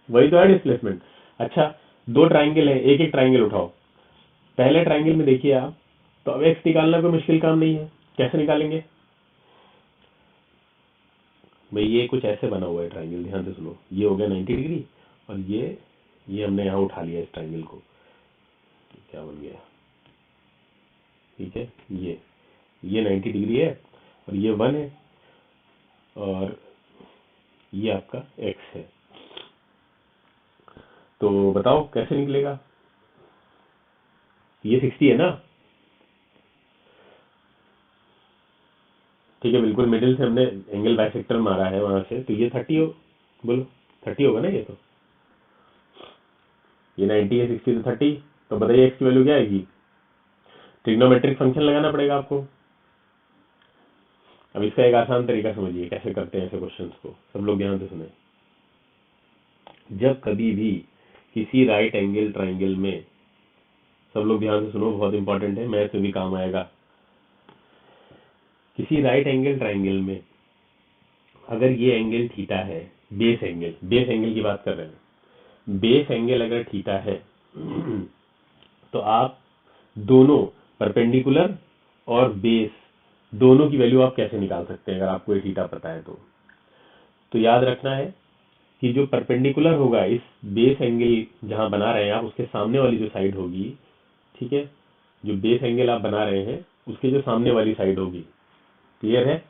वही तो है डिस्प्लेसमेंट। अच्छा, दो ट्राइंगल है, एक एक ट्राइंगल उठाओ। पहले ट्राइंगल में देखिए आप, तो अब x निकालना कोई मुश्किल काम नहीं है, कैसे निकालेंगे भाई, ये कुछ ऐसे बना हुआ है ट्राइंगल, ध्यान से सुनो, ये हो गया 90 डिग्री, और ये हमने यहाँ उठा लिया इस ट्राइंगल को, क्या बन गया, ठीक है, ये 90 डिग्री है, और ये 1 है, और ये आपका x है। तो बताओ कैसे निकलेगा, ये 60 है ना, ठीक है, बिल्कुल मिडिल से हमने एंगल बाइसेक्टर मारा है वहां से, तो ये 30 हो, बोलो 30 होगा ना, ये तो ये 90 है, 60 तो 30, तो बताइए x की वैल्यू क्या आएगी, ट्रिग्नोमेट्रिक फंक्शन लगाना पड़ेगा आपको। अब इसका एक आसान तरीका समझिए कैसे करते हैं ऐसे क्वेश्चंस को, सब लोग ध्यान से सुने। जब कभी भी किसी राइट एंगल ट्राइंगल में, सब लोग ध्यान से सुनो, बहुत इंपॉर्टेंट है, मैथ में भी काम आएगा। किसी राइट एंगल ट्राइंगल में अगर ये एंगल थीटा है, बेस एंगल की बात कर रहे हैं, बेस एंगल अगर थीटा है तो आप दोनों परपेंडिकुलर और बेस दोनों की वैल्यू आप कैसे निकाल सकते हैं, अगर आपको ये थीटा पता है तो याद रखना है कि जो परपेंडिकुलर होगा इस बेस एंगल जहां बना रहे हैं आप, उसके सामने वाली जो साइड होगी, ठीक है, जो बेस एंगल आप बना रहे हैं उसके जो सामने वाली साइड होगी, क्लियर है,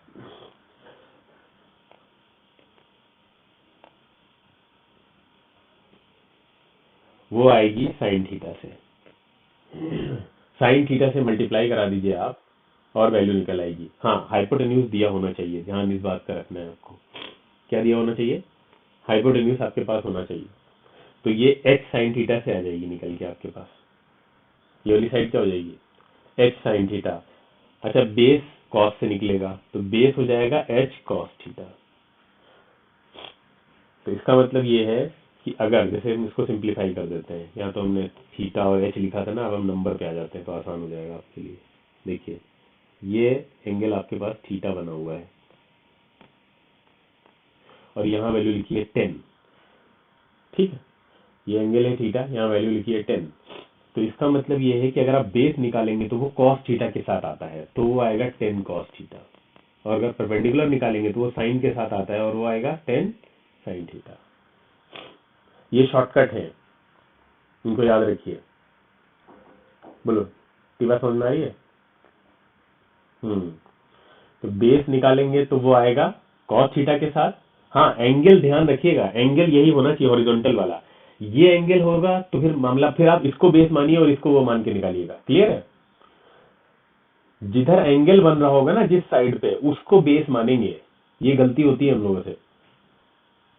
वो आएगी साइन थीटा से। साइन थीटा से मल्टीप्लाई करा दीजिए आप और वैल्यू निकल आएगी। हाँ, हाइपोटेन्यूज दिया होना चाहिए, ध्यान इस बात का रखना है आपको, क्या दिया होना चाहिए, हाइपोटेन्यूज आपके पास होना चाहिए। तो ये h साइन थीटा से आ जाएगी निकल के आपके पास, ये वाली साइड क्या हो जाएगी, h साइन थीटा। अच्छा, बेस कॉस से निकलेगा तो बेस हो जाएगा h कॉस थीटा। तो इसका मतलब ये है कि अगर, जैसे हम इसको सिंप्लीफाई कर देते हैं, यहाँ तो हमने थीटा और h लिखा था ना, अब हम नंबर पे आ जाते हैं तो आसान हो जाएगा आपके लिए। देखिए ये एंगल आपके पास थीटा बना हुआ है, और यहाँ वैल्यू लिखी है 10, ठीक है, ये एंगल है थीटा, यहाँ वैल्यू लिखी है 10। तो इसका मतलब ये है कि अगर आप बेस निकालेंगे तो वो कॉस थीटा के साथ आता है, तो वो आएगा 10 कॉस थीटा, और अगर परपेंडिकुलर निकालेंगे तो वो साइन के साथ आता है, और वो आएगा 10 साइन थीटा। ये शॉर्टकट है, इनको याद रखिए, बोलो बात समझ में आ रही है। तो बेस निकालेंगे तो वो आएगा कॉस थीटा के साथ। हाँ, एंगल ध्यान रखिएगा, एंगल यही होना चाहिए हॉरिजॉन्टल वाला, ये एंगल होगा तो फिर मामला, फिर आप इसको बेस मानिए और इसको वो मान के निकालिएगा, क्लियर है। जिधर एंगल बन रहा होगा ना जिस साइड पे, उसको बेस मानेंगे, ये गलती होती है हम लोगों से,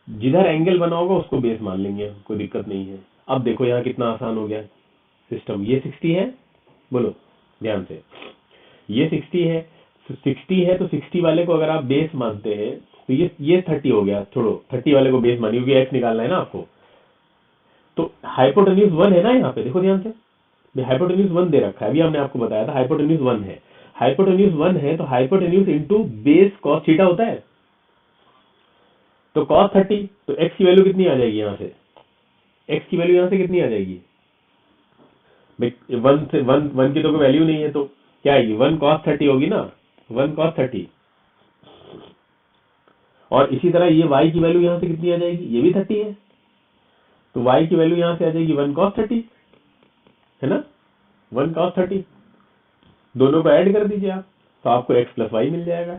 जिधर एंगल बना होगा उसको बेस मान लेंगे, कोई दिक्कत नहीं है। अब देखो यहाँ कितना आसान हो गया सिस्टम, ये 60 है, बोलो ध्यान से, ये 60 है, 60 है तो 60 वाले को अगर आप बेस मानते हैं तो ये 30 हो गया, छोड़ो 30 वाले को बेस मानिए क्योंकि एक्स निकालना है ना आपको। तो हाइपोटेन्यूज 1 है ना यहाँ पे, देखो ध्यान से, हाइपोटेन्यूज 1 दे रखा है, अभी हमने आपको बताया था हाइपोटेन्यूज 1 है। हाइपोटेन्यूज 1 है तो hypotenuse into base cos theta होता है, तो कॉस 30, तो एक्स की वैल्यू कितनी आ जाएगी यहाँ से, एक्स की वैल्यू यहाँ से कितनी आ जाएगी भाई, 1 से 1 की तो कोई वैल्यू नहीं है, तो क्या आएगी 1 cos 30 होगी ना, 1 cos 30। और इसी तरह ये y की वैल्यू यहाँ से कितनी आ जाएगी, ये भी 30 है, तो y की वैल्यू यहाँ से आ जाएगी 1 cos 30, है ना, 1 cos 30, दोनों को ऐड कर दीजिए आप, तो आपको x प्लस वाई मिल जाएगा।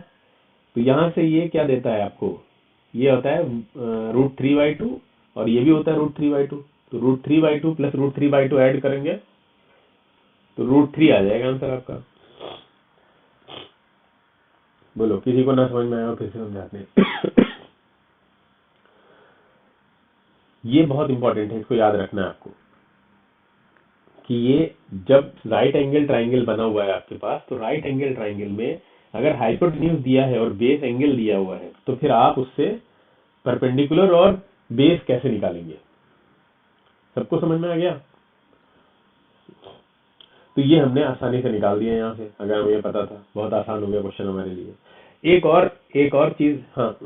तो यहाँ से ये क्या देता है आपको, ये होता है √3/2 और ये भी होता है √3/2, तो √3/2 प्लस √3/2 ऐड करेंगे तो √3 आ जाएगा आंसर आपका। बोलो, किसी को ना समझ में आया फिर से समझाते हैं। ये बहुत इंपॉर्टेंट है, इसको याद रखना है आपको कि ये जब राइट एंगल ट्राइंगल बना हुआ है आपके पास, तो राइट एंगल ट्राइंगल में अगर हाइपोटेन्यूज दिया है और बेस एंगल दिया हुआ है तो फिर आप उससे परपेंडिकुलर और बेस कैसे निकालेंगे, सबको समझ में आ गया। तो ये हमने आसानी से निकाल दिया यहाँ से, अगर हमें ये पता था, बहुत आसान हो गया क्वेश्चन हमारे लिए। एक और चीज, हाँ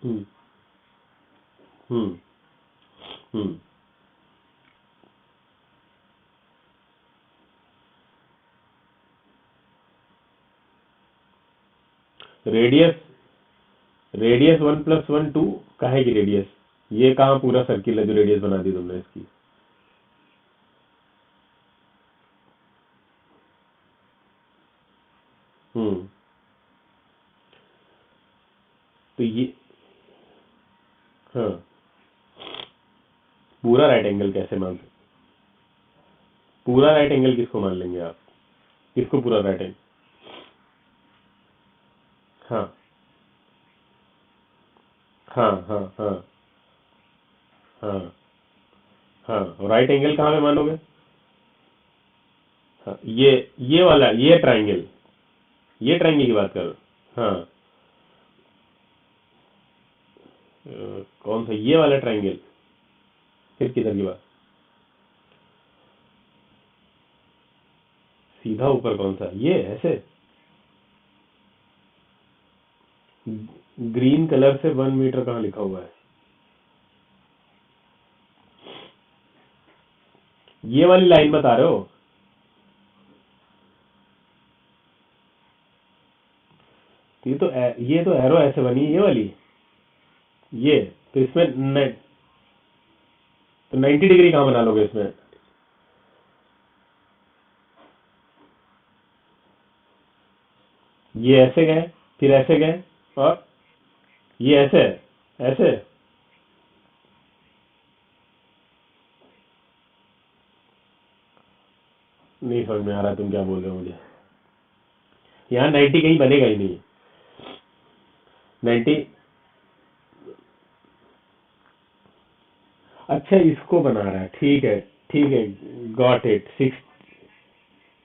हम्म हम्म हम्म रेडियस, रेडियस 1+1 2 काहे की रेडियस, ये कहाँ पूरा सर्किल है जो रेडियस बना दी तुमने इसकी। तो ये, हाँ, पूरा राइट एंगल कैसे मान सकते, पूरा राइट एंगल किसको मान लेंगे आप, किसको पूरा राइट एंगल, हाँ हाँ हाँ हाँ हाँ हाँ, राइट एंगल कहाँ पे मानोगे, हाँ ये वाला, ये ट्राइंगल, ये ट्राइंगल की बात करो, हाँ कौन सा, ये वाला ट्राइंगल, फिर किधर की बात, सीधा ऊपर कौन सा, ये ऐसे ग्रीन कलर से 1 मीटर कहाँ लिखा हुआ है, ये वाली लाइन बता रहे हो, ये तो एरो ऐसे बनी है, ये वाली, ये तो इसमें तो 90 डिग्री कहाँ बना लोगे इसमें, ये ऐसे गए फिर ऐसे गए और ये ऐसे ऐसे, नहीं समझ में आ रहा तुम क्या बोल रहे हो मुझे, यहाँ 90 कहीं बनेगा ही नहीं, 90, अच्छा इसको बना रहा है, ठीक है, गॉट इट, 6,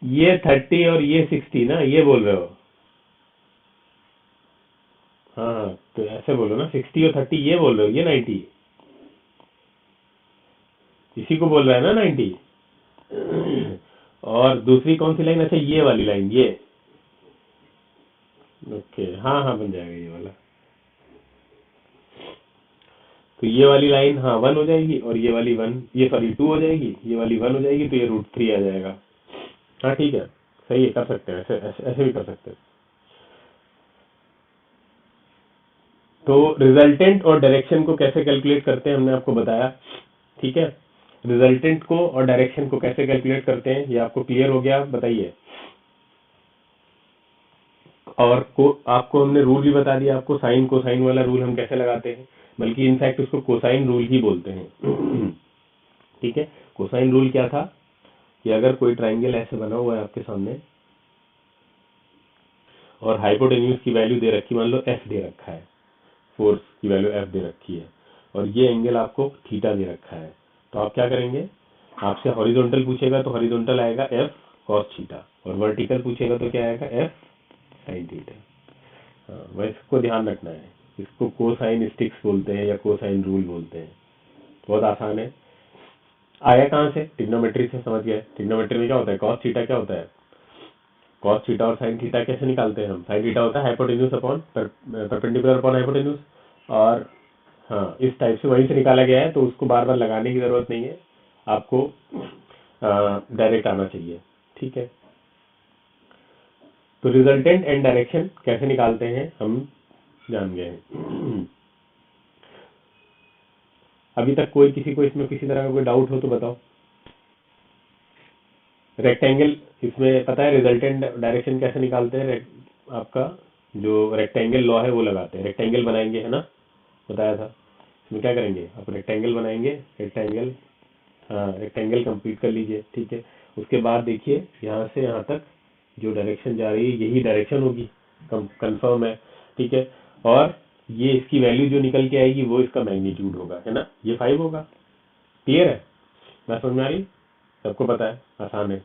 ये 30 और ये 60 ना, ये बोल रहे हो, हाँ हाँ, तो ऐसे बोलो ना, 60 और 30 ये बोल रहे हो, ये 90 इसी को बोल रहा है ना 90। और दूसरी कौन सी लाइन, अच्छा ये वाली लाइन, ये ओके, हाँ हाँ बन जाएगा ये वाला, तो ये वाली लाइन हाँ 1 हो जाएगी और ये वाली 1, ये सॉरी 2 हो जाएगी, ये वाली 1 हो जाएगी, तो ये √3 आ जाएगा। हाँ ठीक है, सही है, कर सकते हैं, ऐसे ऐसे, ऐसे भी कर सकते हैं। तो रिजल्टेंट और डायरेक्शन को कैसे कैलकुलेट करते हैं हमने आपको बताया, ठीक है, रिजल्टेंट को और डायरेक्शन को कैसे कैलकुलेट करते हैं ये आपको क्लियर हो गया, बताइए। और आपको हमने रूल भी बता दिया, आपको साइन कोसाइन वाला रूल हम कैसे लगाते हैं, बल्कि इनफैक्ट उसको कोसाइन रूल ही बोलते हैं। ठीक है, कोसाइन रूल क्या था कि अगर कोई ट्राइंगल ऐसे बना हुआ है आपके सामने और हाइपोटेन्यूज की वैल्यू दे रखी, मान लो एफ दे रखा है, फोर्स की वैल्यू एफ दे रखी है, और ये एंगल आपको थीटा दे रखा है, तो आप क्या करेंगे, आपसे हॉरिजॉन्टल पूछेगा तो हॉरिजॉन्टल आएगा एफ कॉस थीटा, और वर्टिकल पूछेगा तो क्या आएगा एफ साइन थीटा। हाँ, वह इसको ध्यान रखना है, इसको कोसाइन स्टिक्स बोलते हैं या कोसाइन रूल बोलते हैं। बहुत आसान है। आया कहाँ से, ट्रिग्नोमेट्री से, समझ गए। ट्रिग्नोमेट्री में क्या होता है, कॉस थीटा क्या होता है, कॉस थीटा और साइन थीटा कैसे निकालते हैं हम, साइन थीटा होता है hypotenuse upon perpendicular upon hypotenuse, और हाँ इस टाइप से वहीं से निकाला गया है, तो उसको बार बार लगाने की जरूरत नहीं है, आपको डायरेक्ट आना चाहिए। ठीक है, तो रिजल्टेंट एंड डायरेक्शन कैसे निकालते हैं हम जान गए हैं। अभी तक कोई किसी को इसमें किसी तरह का कोई डाउट हो तो बताओ। रेक्टेंगल, इसमें पता है रिजल्टेंट डायरेक्शन कैसे निकालते हैं, आपका जो रेक्टेंगल लॉ है वो लगाते हैं, रेक्टेंगल बनाएंगे, है ना, बताया था। इसमें क्या करेंगे, आप रेक्टेंगल बनाएंगे, रेक्टेंगल, हाँ रेक्टेंगल कंप्लीट कर लीजिए। ठीक है, उसके बाद देखिए यहाँ से यहाँ तक जो डायरेक्शन जा रही है यही डायरेक्शन होगी, कंफर्म है। ठीक है, और ये इसकी वैल्यू जो निकल के आएगी वो इसका मैग्नीट्यूड होगा, है ना, ये 5 होगा। क्लियर है, मैं समझ में आ रही, सबको पता है, आसान है।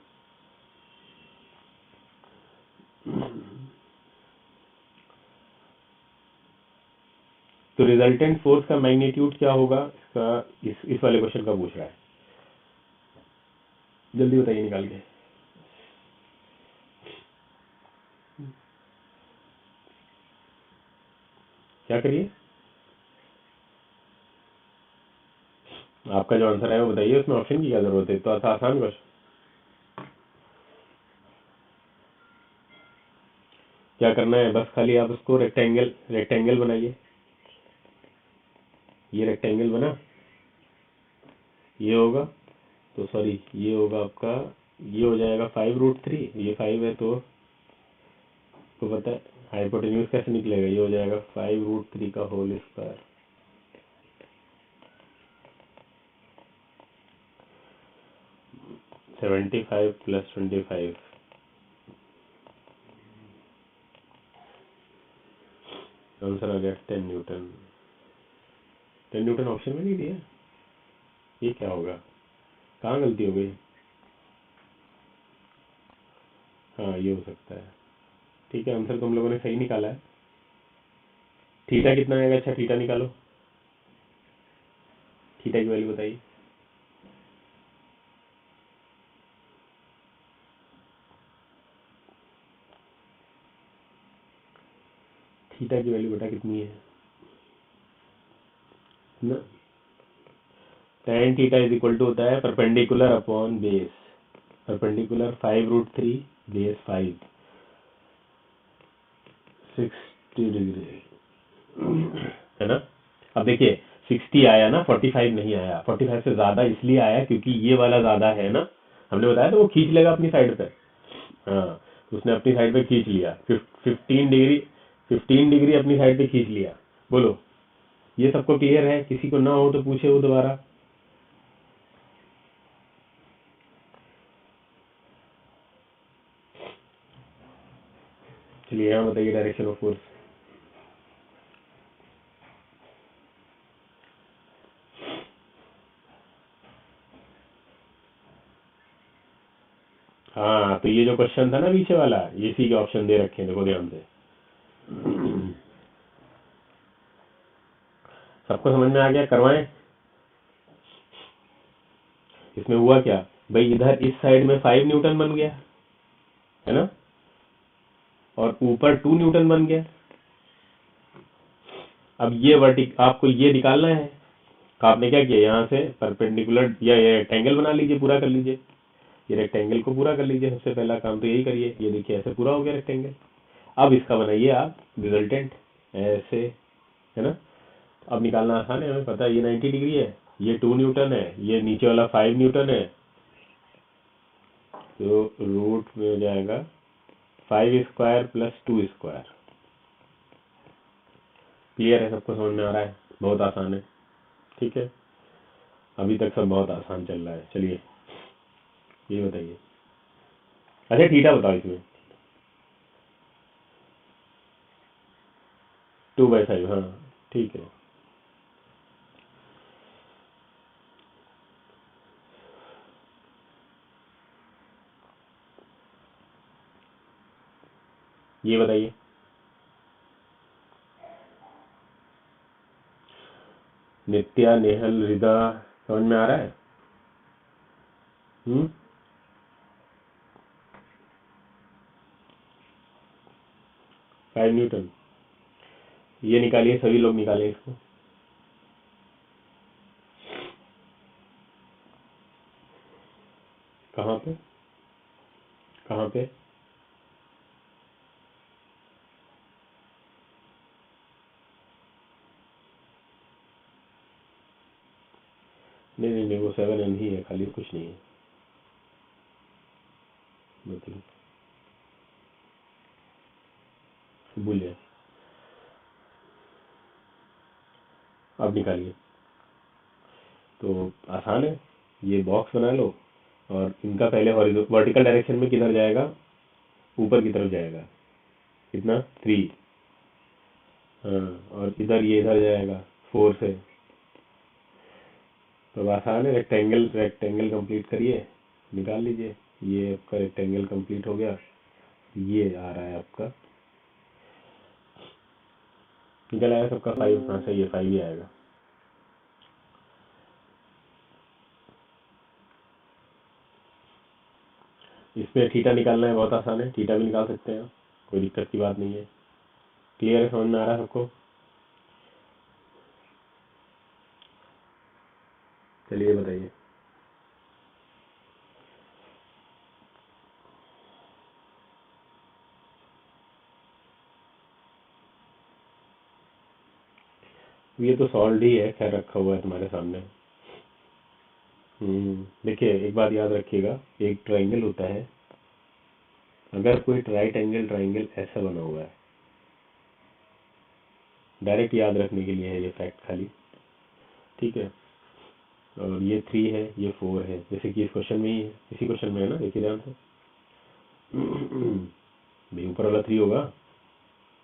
तो रिजल्टेंट फोर्स का मैग्नीट्यूड क्या होगा इसका, इस वाले क्वेश्चन का पूछ रहा है, जल्दी बताइए निकाल के। क्या करिए, आपका जो आंसर है वो बताइए, उसमें ऑप्शन की क्या जरूरत है, तो आसान क्वेश्चन। क्या करना है, बस खाली आप उसको रेक्टेंगल रेक्टेंगल बनाइए। ये रेक्टेंगल बना, ये होगा, तो सॉरी ये होगा आपका, ये हो जाएगा 5√3, ये 5 है तो पता है हाइपोटेन्यूज कैसे निकलेगा, ये हो जाएगा 5√3 का होल स्क्वायर, 75 + 25, आंसर आ गया 10 न्यूटन। 10 न्यूटन ऑप्शन में नहीं दिया, ये क्या होगा, कहाँ गलती हो गई। हाँ ये हो सकता है। ठीक है, आंसर तुम लोगों ने सही निकाला है। थीटा कितना आएगा, अच्छा थीटा निकालो, थीटा की वैल्यू बताइए। थीटा की वैल्यू बेटा कितनी है ना, tan theta is equal to होता है perpendicular upon base, perpendicular 5√3 base 5, 60 degree, है ना। अब देखिए 60 आया ना, 45 नहीं आया, 45 से ज्यादा इसलिए आया क्योंकि ये वाला ज्यादा है ना, हमने बताया तो वो खींच लेगा अपनी साइड पे। हाँ, तो उसने अपनी साइड पे खींच लिया, 15 डिग्री, 15 डिग्री अपनी साइड पे खींच लिया। बोलो, ये सबको क्लियर है, किसी को ना हो तो पूछे वो दोबारा। चलिए यहाँ बताइए डायरेक्शन ऑफ फोर्स। हाँ, तो ये जो क्वेश्चन था ना पीछे वाला, ये इसी के ऑप्शन दे रखे हैं, देखो ध्यान से। सबको समझ में आ गया, करवाएं। इसमें हुआ क्या भाई, इधर इस साइड में 5 न्यूटन बन गया, है ना, और ऊपर 2 न्यूटन बन गया। अब ये वर्टिक आपको ये निकालना है, तो आपने क्या किया, यहाँ से परपेंडिकुलर या ये रेक्टेंगल बना लीजिए, पूरा कर लीजिए, ये रेक्टेंगल को पूरा कर लीजिए, सबसे पहला काम तो यही करिए। ये देखिए ऐसे पूरा हो गया रेक्टेंगल। अब इसका बनाइए आप रिजल्टेंट, ऐसे, है ना। अब निकालना आसान है, हमें पता है ये 90 डिग्री है, ये 2 न्यूटन है, ये नीचे वाला 5 न्यूटन है, तो रूट में हो जाएगा 5² + 2²। क्लियर है, सबको समझ में आ रहा है, बहुत आसान है। ठीक है, अभी तक सब बहुत आसान चल रहा है। चलिए ये बताइए, अच्छा थीटा बताओ इसमें, 2/5, हाँ ठीक है। ये बताइए। नित्या, नेहल, रिदा, समझ में आ रहा है? 5 न्यूटन, ये निकालिए, सभी लोग निकालें इसको। कहाँ पे? कहाँ पे? नहीं नहीं नहीं, वो 7n ही है खाली, कुछ नहीं है। मतलब भूल जाए। अब निकालिए। तो आसान है, ये बॉक्स बना लो और इनका पहले वर्टिकल डायरेक्शन में किधर जाएगा? ऊपर की तरफ जाएगा। कितना? 3। हाँ, और इधर ये इधर जाएगा 4 से। तो आसान है, रेक्टेंगल रेक्टेंगल कंप्लीट करिए, निकाल लीजिए। ये आपका रेक्टेंगल कंप्लीट हो गया। ये आ रहा है आपका, निकल आया सबका 5। हाँ सही है, 5 ही आएगा। इसमें थीटा निकालना है, बहुत आसान है, थीटा भी निकाल सकते हैं आप, कोई दिक्कत की बात नहीं है। क्लियर है? समझ में आ रहा है सबको? चलिए बताइए। ये तो सॉल्व ही है, खैर रखा हुआ है तुम्हारे सामने। देखिए एक बात याद रखिएगा, एक ट्राइंगल होता है, अगर कोई राइट एंगल ट्राइंगल ऐसा बना हुआ है, डायरेक्ट याद रखने के लिए है ये फैक्ट खाली, ठीक है। और ये 3 है, ये 4 है, जैसे कि इस क्वेश्चन में ही है, इसी क्वेश्चन में है ना, देखिए ध्यान से। भाई ऊपर वाला 3 होगा,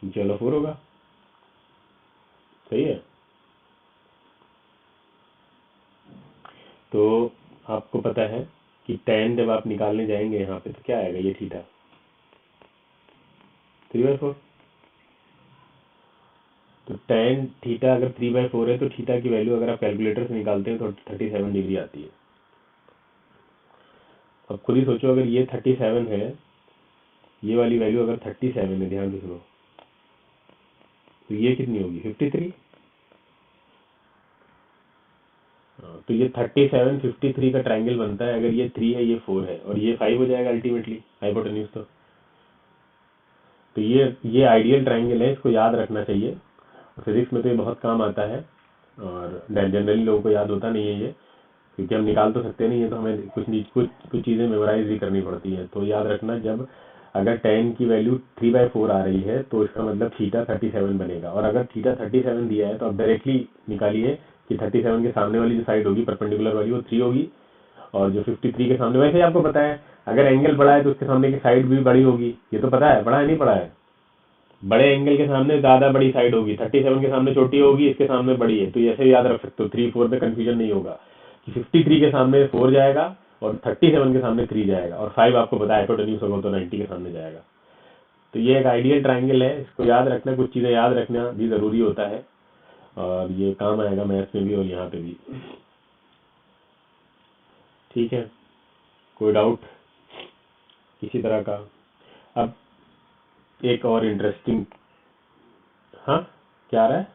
नीचे वाला 4 होगा, सही है। तो आपको पता है कि tan जब आप निकालने जाएंगे यहाँ पे, तो क्या आएगा? ये थीटा 3/4। तो tan थीटा अगर 3/4 है, तो थीटा की वैल्यू अगर आप कैलकुलेटर से निकालते हैं तो 37 डिग्री आती है। अब खुद ही सोचो, अगर ये 37 है, ये वाली वैल्यू अगर 37 है, ध्यान से सुनो, तो ये कितनी होगी? 53। तो ये 37 53 का ट्राइंगल बनता है, अगर ये 3 है, ये 4 है, और ये 5 हो जाएगा अल्टीमेटली हाइपोटेन्यूज। तो ये आइडियल ट्राइंगल है, इसको याद रखना चाहिए। फिजिक्स में तो ये बहुत काम आता है, और जनरली लोगों को याद होता नहीं है ये, क्योंकि हम निकाल तो सकते नहीं है, तो हमें कुछ चीज़ें मेमोराइज भी करनी पड़ती हैं। तो याद रखना, जब अगर tan की वैल्यू 3/4 आ रही है, तो इसका मतलब थीटा 37 बनेगा। और अगर थीटा 37 दिया है, तो आप डायरेक्टली निकालिए कि 37 के सामने वाली जो साइड होगी परपेंडिकुलर वाली, वो 3 होगी, और जो 53 के सामने, वैसे ही आपको पता है अगर एंगल बड़ा है तो उसके सामने की साइड भी बड़ी होगी, ये तो पता है, पढ़ा है नहीं पढ़ा है? बड़े एंगल के सामने ज्यादा बड़ी साइड होगी, 37 के सामने छोटी होगी, इसके सामने बड़ी है। तो ऐसे याद रख सकते हो, 3 4 में कंफ्यूजन नहीं होगा कि 53 के सामने 4 जाएगा और 37 के सामने 3 जाएगा, और 5 आपको पता है हाइपोटेन्यूज होगा तो 90 के सामने जाएगा। तो ये एक आइडियल ट्राइंगल है, इसको याद रखना, कुछ चीजें याद रखना भी जरूरी होता है, और ये काम आएगा मैथ्स में भी और यहाँ पे भी। ठीक है, कोई डाउट किसी तरह का? अब एक और इंटरेस्टिंग, हाँ क्या आ रहा है?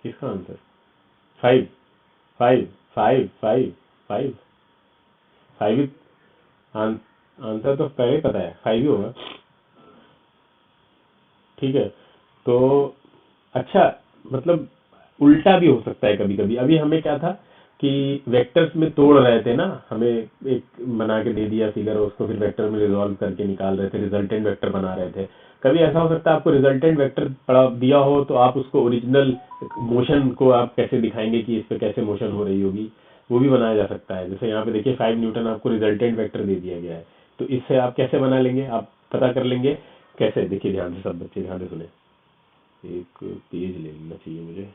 किसका आंसर? 5 5 5 5 5 5 आंसर तो पहले पता है, 5 ही होगा। ठीक है, तो अच्छा, मतलब उल्टा भी हो सकता है कभी कभी। अभी हमें क्या था कि वेक्टर्स में तोड़ रहे थे ना, हमें एक बना के दे दिया फिगर, उसको फिर वेक्टर में रिजॉल्व करके निकाल रहे थे, रिजल्टेंट वेक्टर बना रहे थे। कभी ऐसा हो सकता है आपको रिजल्टेंट वेक्टर पड़ा दिया हो, तो आप उसको ओरिजिनल मोशन को आप कैसे दिखाएंगे कि इस पे कैसे मोशन हो रही होगी, वो भी बनाया जा सकता है। जैसे यहाँ पे देखिए 5 न्यूटन आपको रिजल्टेंट वेक्टर दे दिया गया है, तो इससे आप कैसे बना लेंगे, आप पता कर लेंगे कैसे। देखिए ध्यान से, सब बच्चे ध्यान से सुने, एक पेज ले लेना चाहिए मुझे।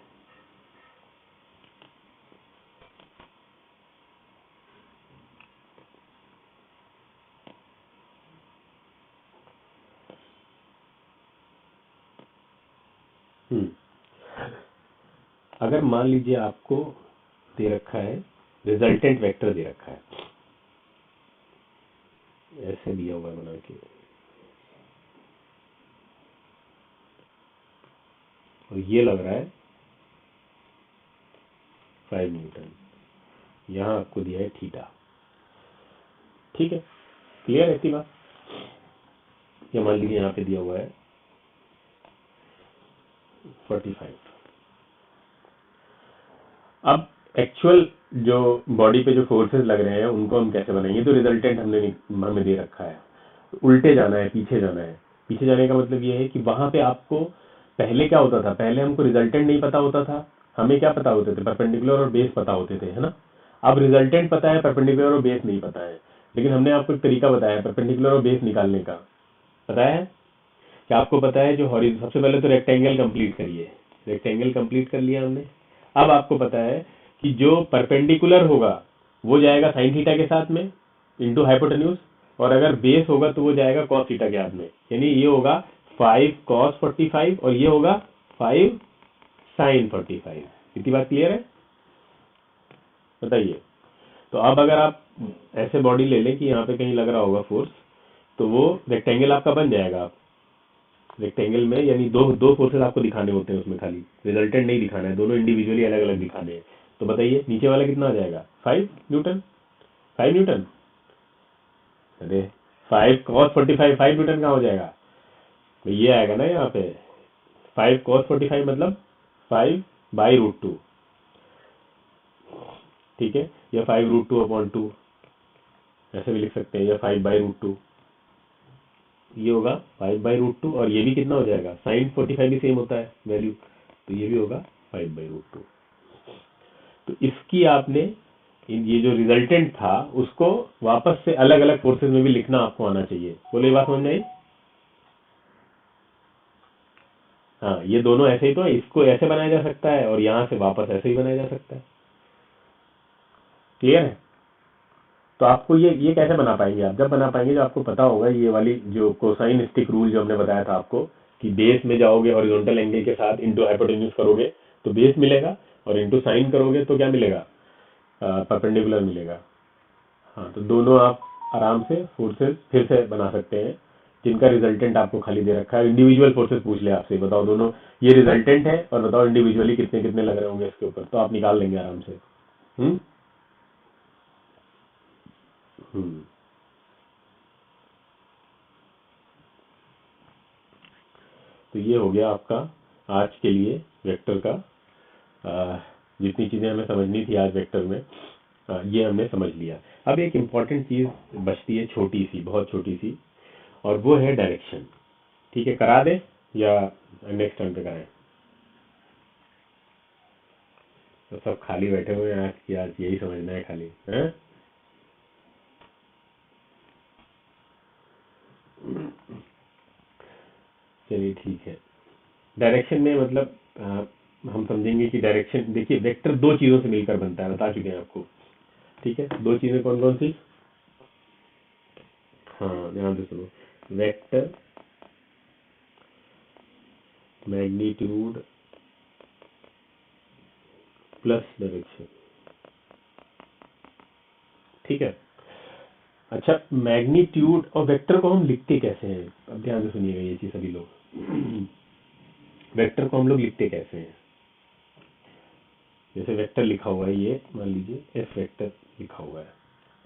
हम्म, अगर मान लीजिए आपको दे रखा है, रिजल्टेंट वेक्टर दे रखा है, ऐसे दिया हुआ है बना के, और ये लग रहा है 5 न्यूटन, यहाँ आपको दिया है थीटा। ठीक है, क्लियर है इतनी बात? या मान लीजिए यहाँ पे दिया हुआ है 45। अब एक्चुअल जो बॉडी पे जो फोर्सेस लग रहे हैं उनको हम कैसे बनाएंगे? तो रिजल्टेंट हमें दे रखा है, उल्टे जाना है, पीछे जाना है। पीछे जाने का मतलब ये है कि वहां पे आपको पहले क्या होता था, पहले हमको रिजल्टेंट नहीं पता होता था, हमें क्या पता होते थे? परपेंडिकुलर और बेस पता होते थे, है ना। अब रिजल्टेंट पता है, परपेंडिकुलर और बेस नहीं पता है, लेकिन हमने आपको एक तरीका बताया परपेंडिकुलर और बेस निकालने का। पता है क्या आपको? पता है जो हॉरिजॉन्टल, सबसे पहले तो रेक्टेंगल कंप्लीट करिए, रेक्टेंगल कंप्लीट कर लिया हमने। अब आपको पता है कि जो परपेंडिकुलर होगा वो जाएगा साइन थीटा के साथ में इंटू हाइपोटेन्यूज, और अगर बेस होगा तो वो जाएगा कॉस थीटा के साथ में, यानी ये होगा 5 cos 45 और ये होगा 5 sin 45। इतनी बात क्लियर है? बताइए। तो अब अगर आप ऐसे बॉडी ले लें कि यहाँ पे कहीं लग रहा होगा फोर्स, तो वो रेक्टेंगल आपका बन जाएगा। आप रेक्टेंगल में यानी दो दो फोर्सेस आपको दिखाने होते हैं उसमें, खाली रिजल्टेंट नहीं दिखाना है, दोनों इंडिविजुअली अलग अलग दिखाने हैं। तो बताइए नीचे वाला कितना आ जाएगा? 5 न्यूटन। 5 न्यूटन, अरे 5 cos 45 5 न्यूटन का हो जाएगा, तो ये आएगा ना यहाँ पे 5 cos 45 मतलब 5/√2। ठीक है, या 5√2/2 ऐसे भी लिख सकते हैं, या 5/√2, ये होगा 5/√2, और ये भी कितना हो जाएगा? साइन 45 भी सेम होता है वैल्यू, तो ये भी होगा 5/√2। तो इसकी आपने ये जो रिजल्टेंट था उसको वापस से अलग अलग फोर्सेस में भी लिखना आपको आना चाहिए। बोलो, ये बात समझ में आई? हाँ, ये दोनों ऐसे ही तो है, इसको ऐसे बनाया जा सकता है और यहाँ से वापस ऐसे ही बनाया जा सकता है। क्लियर है? तो आपको ये कैसे बना पाएंगे? आप जब बना पाएंगे जब आपको पता होगा ये वाली जो कोसाइन स्टिक रूल जो हमने बताया था आपको, कि बेस में जाओगे हॉरिजॉन्टल एंगल के साथ इंटू हाइपोटेन्यूज करोगे तो बेस मिलेगा, और इंटू साइन करोगे तो क्या मिलेगा? परपेंडिकुलर मिलेगा। हाँ, तो दोनों आप आराम से फोर्सेस फिर से बना सकते हैं जिनका रिजल्टेंट आपको खाली दे रखा है। इंडिविजुअल फोर्सेस पूछ ले आपसे, बताओ दोनों ये रिजल्टेंट है और बताओ इंडिविजुअली कितने कितने लग रहे होंगे इसके ऊपर, तो आप निकाल लेंगे आराम से। हम्म हम्म तो ये हो गया आपका आज के लिए वेक्टर का। जितनी चीजें हमें समझनी थी आज वेक्टर में, ये हमने समझ लिया। अब एक इम्पॉर्टेंट चीज बचती है, छोटी सी, बहुत छोटी सी, और वो है डायरेक्शन। ठीक है, करा दे या नेक्स्ट टर्न पे कराएं? तो सब खाली बैठे हुए हैं आज की, आज यही समझना है खाली, है? चलिए ठीक है। डायरेक्शन में मतलब हम समझेंगे कि डायरेक्शन, देखिए वेक्टर दो चीजों से मिलकर बनता है, बता चुके हैं आपको। ठीक है, दो चीजें कौन कौन सी? हाँ, ध्यान से सुनो। Vector magnitude plus direction. ठीक है। अच्छा, मैग्नीट्यूड और वेक्टर को हम लिखते कैसे हैं? अब ध्यान से सुनिएगा ये चीज सभी लोग। वेक्टर को हम लोग लिखते कैसे हैं? जैसे वेक्टर लिखा हुआ है, ये मान लीजिए एफ वेक्टर लिखा हुआ है।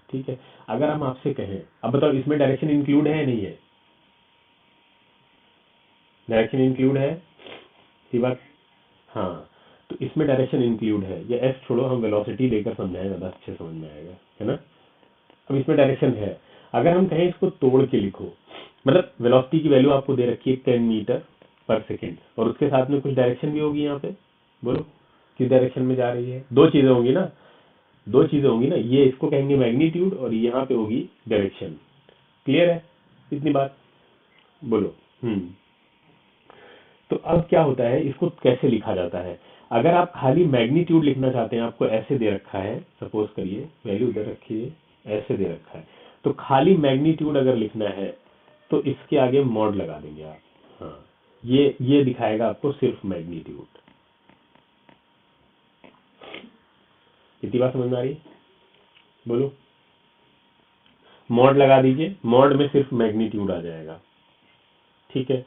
ठीक है, अगर हम आपसे कहें, अब बताओ इसमें डायरेक्शन इंक्लूड है या नहीं है? डायरेक्शन इंक्लूड है, सी बात। हाँ, तो इसमें डायरेक्शन इंक्लूड है। ये एफ छोड़ो, हम वेलोसिटी लेकर समझाएं, ज्यादा अच्छे समझ में आएगा, है ना। अब इसमें डायरेक्शन है, अगर हम कहें इसको तोड़ के लिखो, मतलब वेलोसिटी की वैल्यू आपको दे रखी है 10 मीटर पर सेकेंड, और उसके साथ में कुछ डायरेक्शन भी होगी यहाँ पे। बोलो किस डायरेक्शन में जा रही है? दो चीजें होंगी ना, दो चीजें होंगी ना, ये इसको कहेंगे मैग्नीट्यूड और यहाँ पे होगी डायरेक्शन। क्लियर है इतनी बात? बोलो। तो अब क्या होता है, इसको कैसे लिखा जाता है? अगर आप खाली मैग्नीट्यूड लिखना चाहते हैं, आपको ऐसे दे रखा है, सपोज करिए वैल्यू दे रखी है, ऐसे दे रखा है, तो खाली मैग्नीट्यूड अगर लिखना है तो इसके आगे मॉड लगा देंगे आप। हाँ, ये दिखाएगा आपको सिर्फ मैग्नीट्यूड। कितनी बात समझ में आ रही है? बोलो। मॉड लगा दीजिए, मॉड में सिर्फ मैग्नीट्यूड आ जाएगा। ठीक है,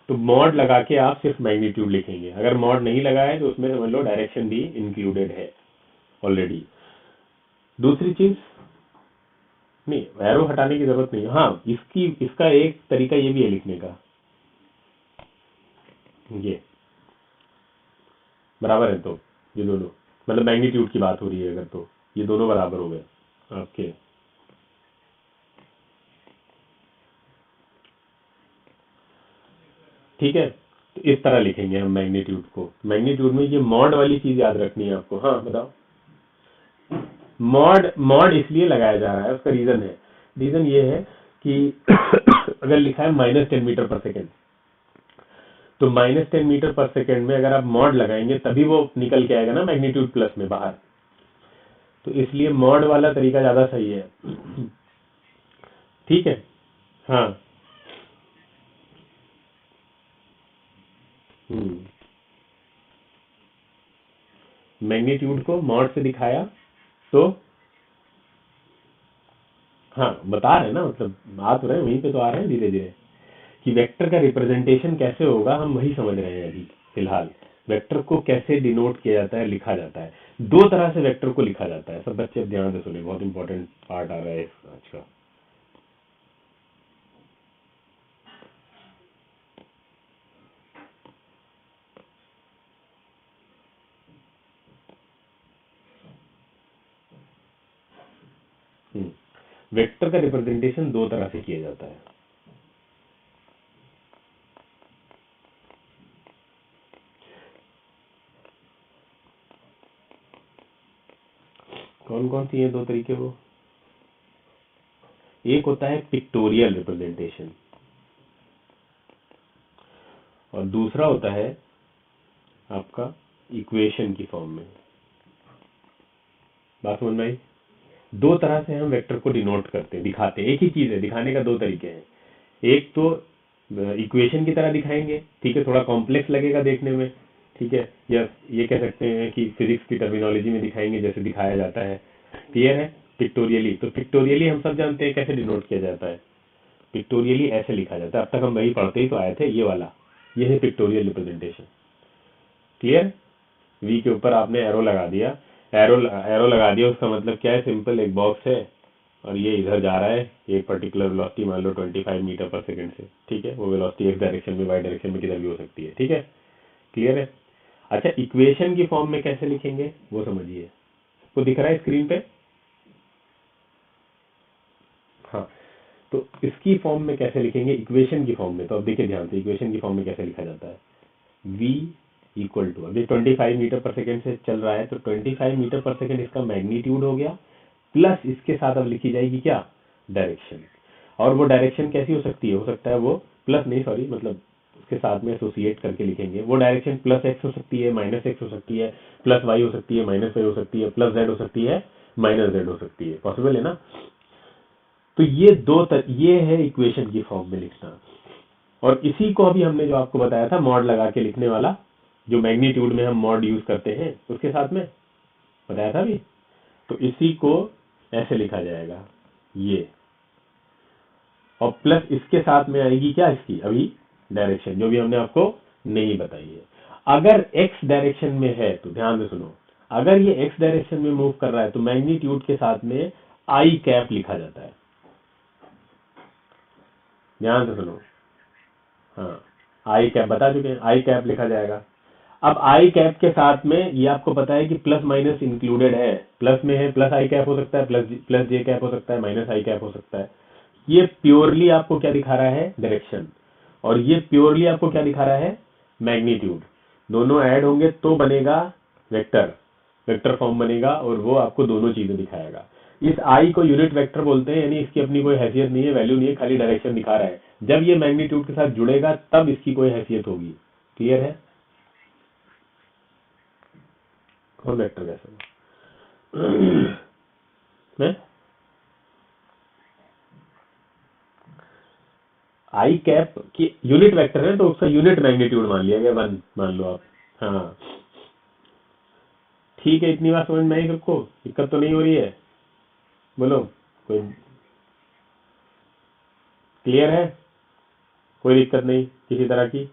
तो मॉड लगा के आप सिर्फ मैग्नीट्यूड लिखेंगे। अगर मॉड नहीं लगाए तो उसमें समझ लो डायरेक्शन भी इंक्लूडेड है ऑलरेडी। दूसरी चीज, नहीं एरो हटाने की जरूरत नहीं है। हाँ, इसका एक तरीका ये भी है लिखने का, ये बराबर है तो ये दोनों, मतलब मैग्नीट्यूड की बात हो रही है अगर, तो ये दोनों बराबर हो गए आपके। ठीक है, तो इस तरह लिखेंगे हम मैग्नीट्यूड को। मैग्नीट्यूड में ये मॉड वाली चीज याद रखनी है आपको। हाँ बताओ। मॉड मॉड इसलिए लगाया जा रहा है, उसका रीजन है। रीजन ये है कि अगर लिखा है -10 मीटर/सेकेंड, तो -10 मीटर/सेकेंड में अगर आप मॉड लगाएंगे तभी वो निकल के आएगा ना मैग्नीट्यूड प्लस में बाहर। तो इसलिए मॉड वाला तरीका ज्यादा सही है। ठीक है। हाँ। मैग्नीट्यूड को मॉड से दिखाया तो, हाँ बता रहे हैं ना, मतलब आ तो रहे हैं, वहीं पे तो आ रहे हैं धीरे धीरे कि वेक्टर का रिप्रेजेंटेशन कैसे होगा, हम वही समझ रहे हैं अभी फिलहाल। वेक्टर को कैसे डिनोट किया जाता है, लिखा जाता है। दो तरह से वेक्टर को लिखा जाता है। सब बच्चे अब ध्यान से सुने, बहुत इंपॉर्टेंट पार्ट आ रहा है आज का। वेक्टर का रिप्रेजेंटेशन दो तरह से किया जाता है। कौन कौन सी है दो तरीके? वो एक होता है पिक्टोरियल रिप्रेजेंटेशन और दूसरा होता है आपका इक्वेशन की फॉर्म में। बात समझ में आई? दो तरह से हम वेक्टर को डिनोट करते हैं, दिखाते हैं। एक ही चीज है, दिखाने का दो तरीके हैं। एक तो इक्वेशन की तरह दिखाएंगे, ठीक है, थोड़ा कॉम्प्लेक्स लगेगा देखने में, ठीक है, या ये कह सकते हैं कि फिजिक्स की टर्मिनोलॉजी में दिखाएंगे जैसे दिखाया जाता है। क्लियर है? पिक्टोरियली, तो पिक्टोरियली हम सब जानते हैं कैसे डिनोट किया जाता है। पिक्टोरियली ऐसे लिखा जाता है, अब तक हम वही पढ़ते ही तो आए थे, ये वाला, ये है पिक्टोरियल रिप्रेजेंटेशन। क्लियर? वी के ऊपर आपने एरो लगा दिया, एरो लगा दिया, उसका मतलब क्या है? सिंपल, एक बॉक्स है और ये इधर जा रहा है एक पर्टिकुलर वेलोसिटी, मान लो 25 मीटर/सेकेंड से, ठीक है। वो वेलोसिटी एक्स डायरेक्शन में, वाई डायरेक्शन में, किधर भी हो सकती है, ठीक है। क्लियर है? अच्छा, इक्वेशन की फॉर्म में कैसे लिखेंगे वो समझिए। वो दिख रहा है स्क्रीन पे? हाँ, तो इसकी फॉर्म में कैसे लिखेंगे इक्वेशन की फॉर्म में? तो अब देखिए ध्यान से, इक्वेशन की फॉर्म में कैसे लिखा जाता है। v इक्वल टू, अभी 25 मीटर/सेकेंड से चल रहा है, तो 25 मीटर/सेकेंड इसका मैग्नीट्यूड हो गया, प्लस इसके साथ अब लिखी जाएगी क्या? डायरेक्शन। और वो डायरेक्शन कैसी हो सकती है? हो सकता है वो प्लस, नहीं सॉरी, मतलब उसके साथ में एसोसिएट करके लिखेंगे। वो डायरेक्शन +x हो सकती है, -x हो सकती है, +y हो सकती है, -y हो सकती है, +z हो सकती है, -z हो सकती है। पॉसिबल है ना? तो ये है इक्वेशन की फॉर्म में लिखना। और इसी को अभी हमने जो आपको बताया था मॉड लगा के लिखने वाला, जो मैग्नीट्यूड में हम मॉड यूज करते हैं, उसके साथ में बताया था भी। तो इसी को ऐसे लिखा जाएगा ये, और प्लस इसके साथ में आएगी क्या? इसकी अभी डायरेक्शन, जो भी हमने आपको नहीं बताई है। अगर x डायरेक्शन में है तो ध्यान से सुनो, अगर ये x डायरेक्शन में मूव कर रहा है तो मैग्नीट्यूड के साथ में आई कैप लिखा जाता है। ध्यान से सुनो, हाँ, आई कैप बता चुके हैं, आई कैप लिखा जाएगा। अब आई कैप के साथ में ये आपको पता है कि प्लस माइनस इंक्लूडेड है। प्लस में है प्लस आई कैप हो सकता है, प्लस जे कैप हो सकता है, माइनस आई कैप हो सकता है। ये प्योरली आपको क्या दिखा रहा है? डायरेक्शन। और ये प्योरली आपको क्या दिखा रहा है? मैग्नीट्यूड। दोनों ऐड होंगे तो बनेगा वेक्टर, वेक्टर फॉर्म बनेगा, और वो आपको दोनों चीजें दिखाएगा। इस आई को यूनिट वेक्टर बोलते हैं, यानी इसकी अपनी कोई हैसियत नहीं है, वैल्यू नहीं है, खाली डायरेक्शन दिखा रहा है। जब ये मैग्नीट्यूड के साथ जुड़ेगा तब इसकी कोई हैसियत होगी। क्लियर है? कौन वेक्टर कैसे मैं आई कैप की यूनिट वेक्टर है तो उसका यूनिट मैग्नीट्यूड मान लिया गया 1 मान लो आप। हाँ ठीक है, इतनी बात समझ में आई सबको? दिक्कत तो नहीं हो रही है? बोलो, कोई क्लियर है? कोई दिक्कत नहीं किसी तरह की?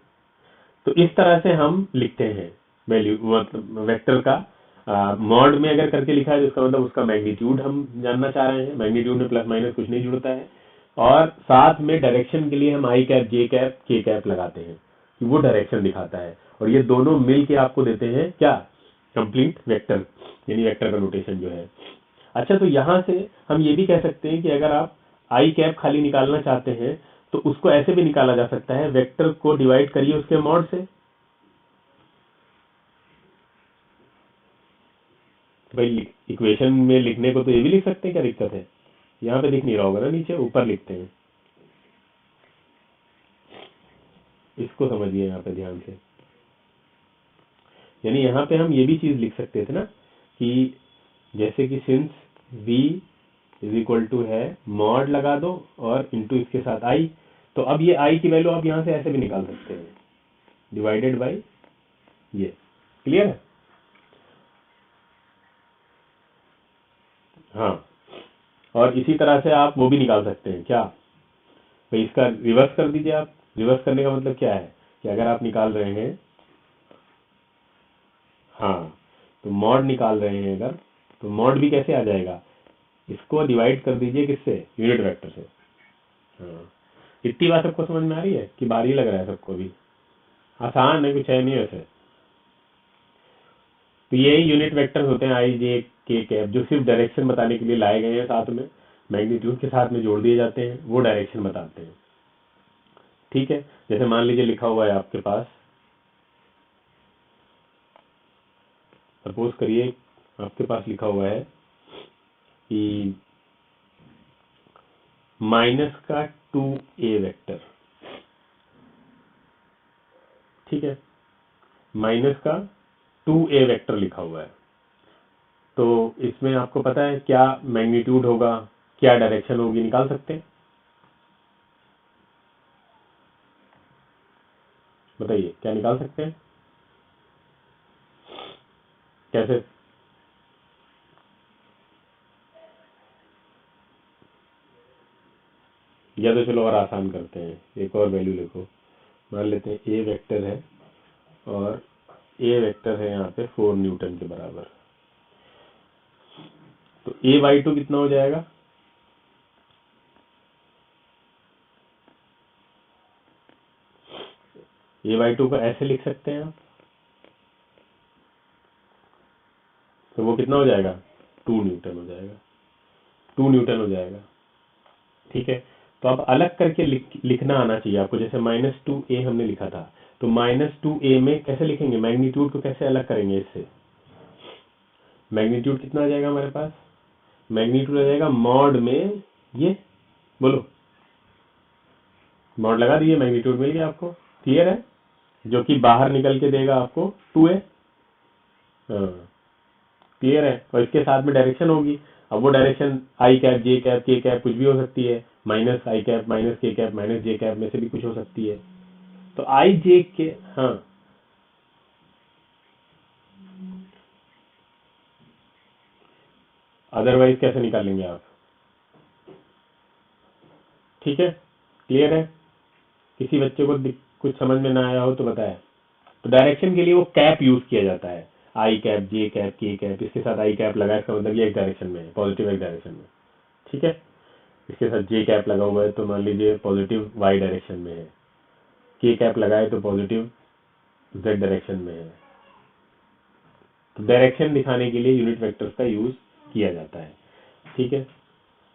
तो इस तरह से हम लिखते हैं वैल्यू, मतलब वेक्टर का मॉड में अगर करके लिखा है तो इसका मतलब उसका मैग्नीट्यूड हम जानना चाह रहे हैं। मैग्नीट्यूड में प्लस माइनस कुछ नहीं जुड़ता है। और साथ में डायरेक्शन के लिए हम आई कैप जे कैप के कैप लगाते हैं कि वो डायरेक्शन दिखाता है। और ये दोनों मिल के आपको देते हैं क्या? कंप्लीट वेक्टर, यानी वेक्टर का नोटेशन जो है। अच्छा, तो यहां से हम ये भी कह सकते हैं कि अगर आप आई कैप खाली निकालना चाहते हैं तो उसको ऐसे भी निकाला जा सकता है, वेक्टर को डिवाइड करिए उसके मॉड से। भाई इक्वेशन में लिखने को तो ये भी लिख सकते हैं, क्या दिक्कत है? यहाँ पे दिख नहीं रहा होगा ना, नीचे ऊपर लिखते हैं। इसको समझिए यहाँ पे ध्यान से। यानी यहाँ पे हम ये भी चीज लिख सकते थे ना कि जैसे कि since v is equal to है मॉड लगा दो और इंटू इसके साथ आई। तो अब ये आई की वैल्यू आप यहाँ से ऐसे भी निकाल सकते हैं, डिवाइडेड बाई ये। क्लियर है? हाँ, और इसी तरह से आप वो भी निकाल सकते हैं क्या भाई, इसका रिवर्स कर दीजिए आप। रिवर्स करने का मतलब क्या है कि अगर आप निकाल रहे हैं, हाँ, तो मॉड निकाल रहे हैं अगर, तो मॉड भी कैसे आ जाएगा? इसको डिवाइड कर दीजिए किससे? यूनिट वेक्टर से। हाँ, इतनी बात सबको समझ में आ रही है कि भारी लग रहा है सबको भी? आसान है, कुछ है नहीं वैसे। तो यही यूनिट वेक्टर्स होते हैं आई जे के कैप, जो सिर्फ डायरेक्शन बताने के लिए लाए गए हैं, साथ में मैग्नीट्यूड के साथ में जोड़ दिए जाते हैं, वो डायरेक्शन बताते हैं। ठीक है, जैसे मान लीजिए लिखा हुआ है आपके पास, सपोज करिए आपके पास लिखा हुआ है कि माइनस का 2a वेक्टर। ठीक है, माइनस का 2a वेक्टर लिखा हुआ है। तो इसमें आपको पता है क्या मैग्नीट्यूड होगा, क्या डायरेक्शन होगी, निकाल सकते हैं? बताइए, क्या निकाल सकते हैं? कैसे? या तो चलो और आसान करते हैं, एक और वैल्यू लिखो। मान लेते हैं ए वेक्टर है और ए वेक्टर है यहाँ पे 4 न्यूटन के बराबर। तो ए बाई टू कितना हो जाएगा? ए बाई टू को ऐसे लिख सकते हैं आप, तो वो कितना हो जाएगा? 2 न्यूटन हो जाएगा। 2 न्यूटन हो जाएगा। ठीक है, तो अब अलग करके लिखना आना चाहिए आपको। जैसे -2a हमने लिखा था, तो -2a में कैसे लिखेंगे? मैग्नीट्यूड को कैसे अलग करेंगे इससे? मैग्नीट्यूड कितना आ जाएगा हमारे पास? मैग्नीट्यूड आ जाएगा मॉड में ये, बोलो, मॉड लगा दीजिए, मैग्नीट्यूड मिल गया आपको। क्लियर है? जो कि बाहर निकल के देगा आपको 2a। हाँ, क्लियर है? और इसके साथ में डायरेक्शन होगी। अब वो direction I cap J cap के कैप कुछ भी हो सकती है, माइनस आई कैप माइनस के कैप माइनस जे कैप में से भी कुछ हो सकती है। तो आई जे के, हाँ, अदरवाइज कैसे निकालेंगे आप? ठीक है, क्लियर है? किसी बच्चे को कुछ समझ में ना आया हो तो बताया। तो डायरेक्शन के लिए वो कैप यूज किया जाता है, आई कैप जे कैप के कैप, इसके साथ आई कैप लगा, इसका मतलब ये एक डायरेक्शन में है, पॉजिटिव एक डायरेक्शन में। ठीक है, इसके साथ जे कैप लगा हुआ है तो मान लीजिए पॉजिटिव वाई डायरेक्शन में है, के कैप लगाए तो पॉजिटिव जेड डायरेक्शन में है। तो डायरेक्शन दिखाने के लिए यूनिट वेक्टर्स का यूज किया जाता है। ठीक है,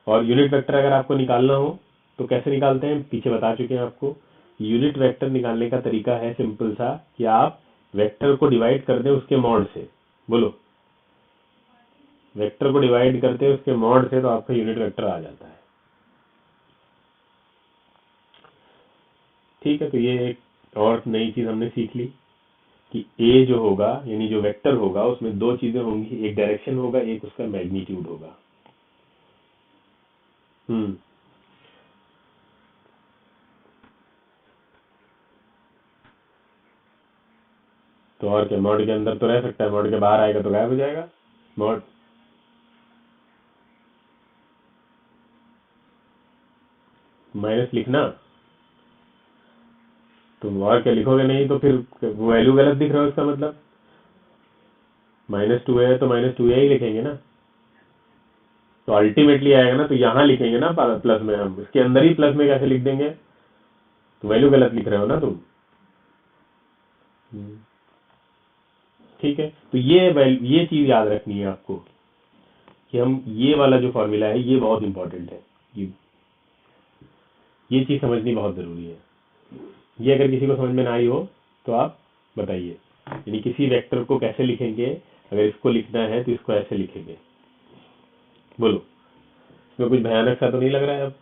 और यूनिट वेक्टर अगर आपको निकालना हो तो कैसे निकालते हैं, पीछे बता चुके हैं आपको। यूनिट वेक्टर निकालने का तरीका है सिंपल सा कि आप वेक्टर को डिवाइड कर दें उसके मॉड से। बोलो, वेक्टर को डिवाइड करते हैं उसके मॉड से, तो आपका यूनिट वेक्टर आ जाता है। ठीक है, तो ये एक और नई चीज हमने सीख ली कि ए जो होगा, यानी जो वेक्टर होगा, उसमें दो चीजें होंगी, एक डायरेक्शन होगा, एक उसका मैग्नीट्यूड होगा। हम्म और क्या, मॉड के अंदर तो रह सकता है, मॉड के बाहर आएगा तो गायब हो जाएगा मॉड। माइनस लिखना, तुम और क्या लिखोगे, नहीं तो फिर वैल्यू गलत दिख रहा हो, इसका मतलब -2 है तो -2a ही लिखेंगे ना, तो अल्टीमेटली आएगा ना, तो यहाँ लिखेंगे ना प्लस में, हम इसके अंदर ही प्लस में कैसे लिख देंगे, तो वैल्यू गलत लिख रहे हो ना तुम। ठीक है, तो ये चीज याद रखनी है आपको कि हम ये वाला जो फॉर्मूला है ये बहुत इंपॉर्टेंट है, ये चीज समझनी बहुत जरूरी है। ये अगर किसी को समझ में ना आई हो तो आप बताइए, यानी किसी वेक्टर को कैसे लिखेंगे, अगर इसको लिखना है तो इसको ऐसे लिखेंगे। बोलो, इसमें कुछ भयानक सा तो नहीं लग रहा है अब?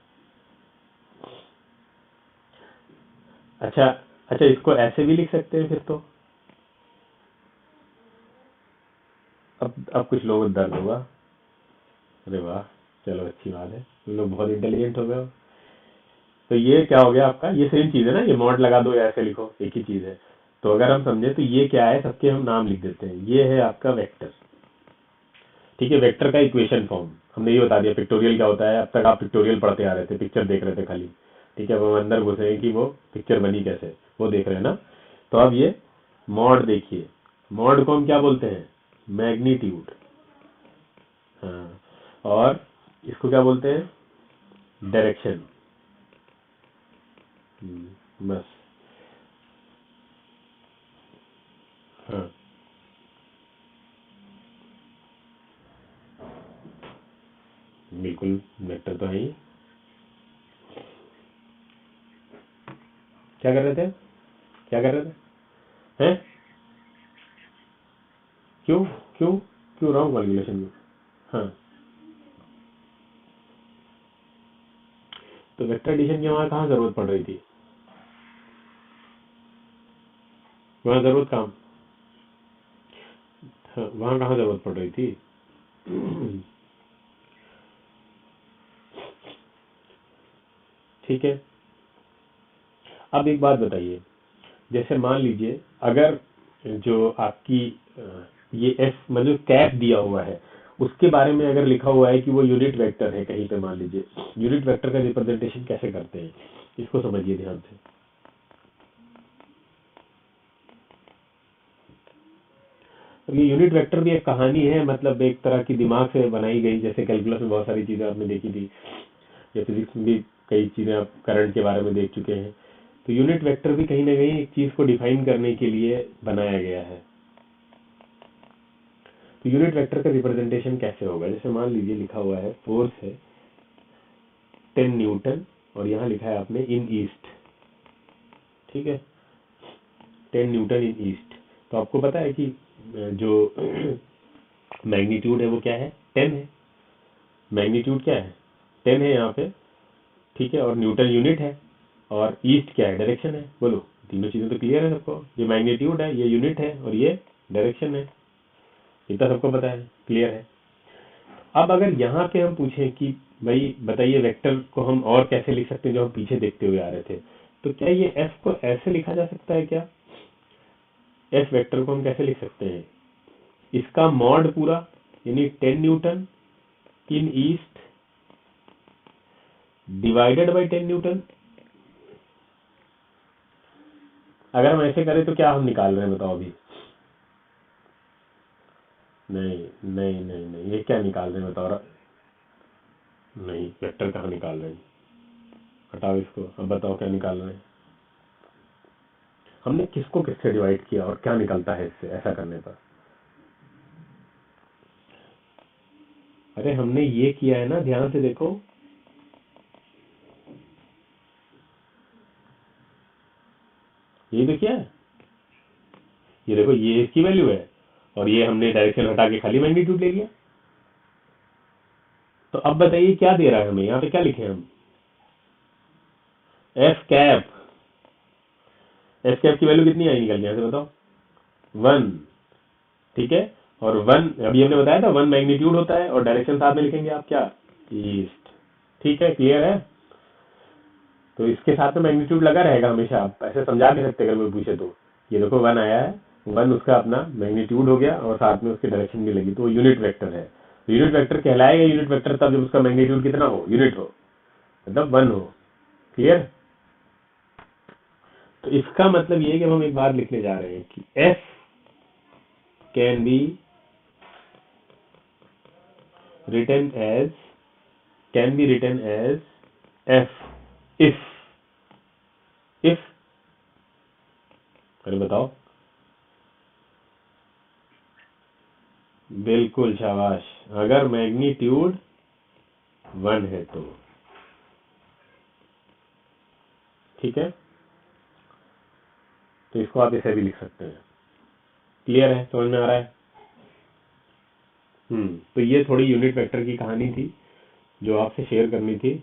अच्छा अच्छा, इसको ऐसे भी लिख सकते हैं फिर तो। अब कुछ लोगों को दर्द होगा। अरे वाह, चलो अच्छी बात है, तुम लोग बहुत इंटेलिजेंट हो गए हो। तो ये क्या हो गया आपका, ये सेम चीज है ना, ये मॉड लगा दो या ऐसे लिखो, एक ही चीज है। तो अगर हम समझे तो ये क्या है, सबके हम नाम लिख देते हैं। ये है आपका वेक्टर, ठीक है। वेक्टर का इक्वेशन फॉर्म हमने ये बता दिया। पिक्टोरियल क्या होता है, अब तक आप पिक्टोरियल पढ़ते आ रहे थे, पिक्चर देख रहे थे खाली, ठीक है। अब हम अंदर घुसे हैं कि वो पिक्चर बनी कैसे, वो देख रहे हैं ना। तो अब ये मॉड देखिए, मॉड को हम क्या बोलते हैं, मैग्नीट्यूड। हाँ, और इसको क्या बोलते हैं, डायरेक्शन। बस। हाँ, बिल्कुल, वेक्टर तो है ही। क्या कर रहे थे, क्या कर रहे थे हैं, क्यों क्यों क्यों रॉन्ग कैलकुलेशन में? हाँ, तो वेक्टर एडिशन की वहाँ कहाँ जरूरत पड़ रही थी, वहाँ जरूरत कहाँ, हाँ, वहाँ कहाँ जरूरत पड़ रही थी? ठीक है। अब एक बात बताइए, जैसे मान लीजिए अगर जो आपकी ये एफ मतलब कैप दिया हुआ है, उसके बारे में अगर लिखा हुआ है कि वो यूनिट वेक्टर है कहीं पे, मान लीजिए यूनिट वेक्टर का रिप्रेजेंटेशन कैसे करते हैं, इसको समझिए ध्यान से। अब ये यूनिट वेक्टर भी एक कहानी है, मतलब एक तरह की दिमाग से बनाई गई, जैसे कैलकुलस में बहुत सारी चीजें आपने देखी थी, या फिजिक्स में भी कई चीजें आप करंट के बारे में देख चुके हैं। तो यूनिट वेक्टर भी कहीं ना कहीं एक चीज को डिफाइन करने के लिए बनाया गया है। तो यूनिट वेक्टर का रिप्रेजेंटेशन कैसे होगा, जैसे मान लीजिए लिखा हुआ है फोर्स है 10 न्यूटन, और यहाँ लिखा है आपने इन ईस्ट, ठीक है, 10 न्यूटन इन ईस्ट। तो आपको पता है कि जो मैग्नीट्यूड है वो क्या है, 10 है। मैग्नीट्यूड क्या है, 10 है यहाँ पे, ठीक है। और न्यूटन यूनिट है, और ईस्ट क्या है, डायरेक्शन है। बोलो, तीनों चीजें तो क्लियर है सबको, ये मैग्नीट्यूड है, ये यूनिट है, और ये डायरेक्शन है। इतना सबको पता है, क्लियर है। अब अगर यहाँ पे हम पूछें कि भाई बताइए वेक्टर को हम और कैसे लिख सकते हैं, जो हम पीछे देखते हुए आ रहे थे, तो क्या ये एफ को ऐसे लिखा जा सकता है क्या, एफ वेक्टर को हम कैसे लिख सकते हैं, इसका मॉड पूरा, यानी 10 Newton in east divided by 10 Newton. अगर हम ऐसे करें तो क्या हम निकाल रहे हैं बताओ अभी? नहीं नहीं नहीं नहीं, ये क्या निकाल रहे हैं बताओ? नहीं, वेक्टर कहाँ निकाल रहे हैं, हटाओ इसको, अब बताओ क्या निकाल रहे हैं? हमने किसको किससे डिवाइड किया और क्या निकलता है इससे ऐसा करने पर? अरे हमने ये किया है ना, ध्यान से देखो, ये तो क्या है, ये देखो, ये इसकी वैल्यू है, और ये हमने डायरेक्शन हटा के खाली मैग्नीट्यूड ले लिया। तो अब बताइए क्या दे रहा है हमें, यहाँ पे क्या लिखे हम, एफ कैप। एफ कैप की वैल्यू कितनी आई निकल के यहाँ से बताओ, 1, ठीक है। और 1 अभी हमने बताया था 1 मैग्नीट्यूड होता है, और डायरेक्शन साथ में लिखेंगे आप क्या, ईस्ट, ठीक है, क्लियर है। तो इसके साथ में मैग्नीट्यूड लगा रहेगा हमेशा, आप ऐसे समझा नहीं सकते अगर मैं पूछे तो। ये देखो 1 आया है, वन उसका अपना मैग्नीट्यूड हो गया और साथ में उसकी डायरेक्शन भी लगी, तो वो यूनिट वेक्टर है। तो यूनिट वेक्टर कहलाएगा यूनिट वेक्टर तब जब उसका मैग्नीट्यूड कितना हो, यूनिट हो, मतलब वन हो। क्लियर? तो इसका मतलब ये है कि हम एक बार लिखने जा रहे हैं कि F can be written as F if अरे बताओ। बिल्कुल शाबाश, अगर मैग्नीट्यूड वन है तो। ठीक है, तो इसको आप ऐसे भी लिख सकते हैं। क्लियर है, समझ में आ रहा है? तो ये थोड़ी यूनिट वेक्टर की कहानी थी जो आपसे शेयर करनी थी।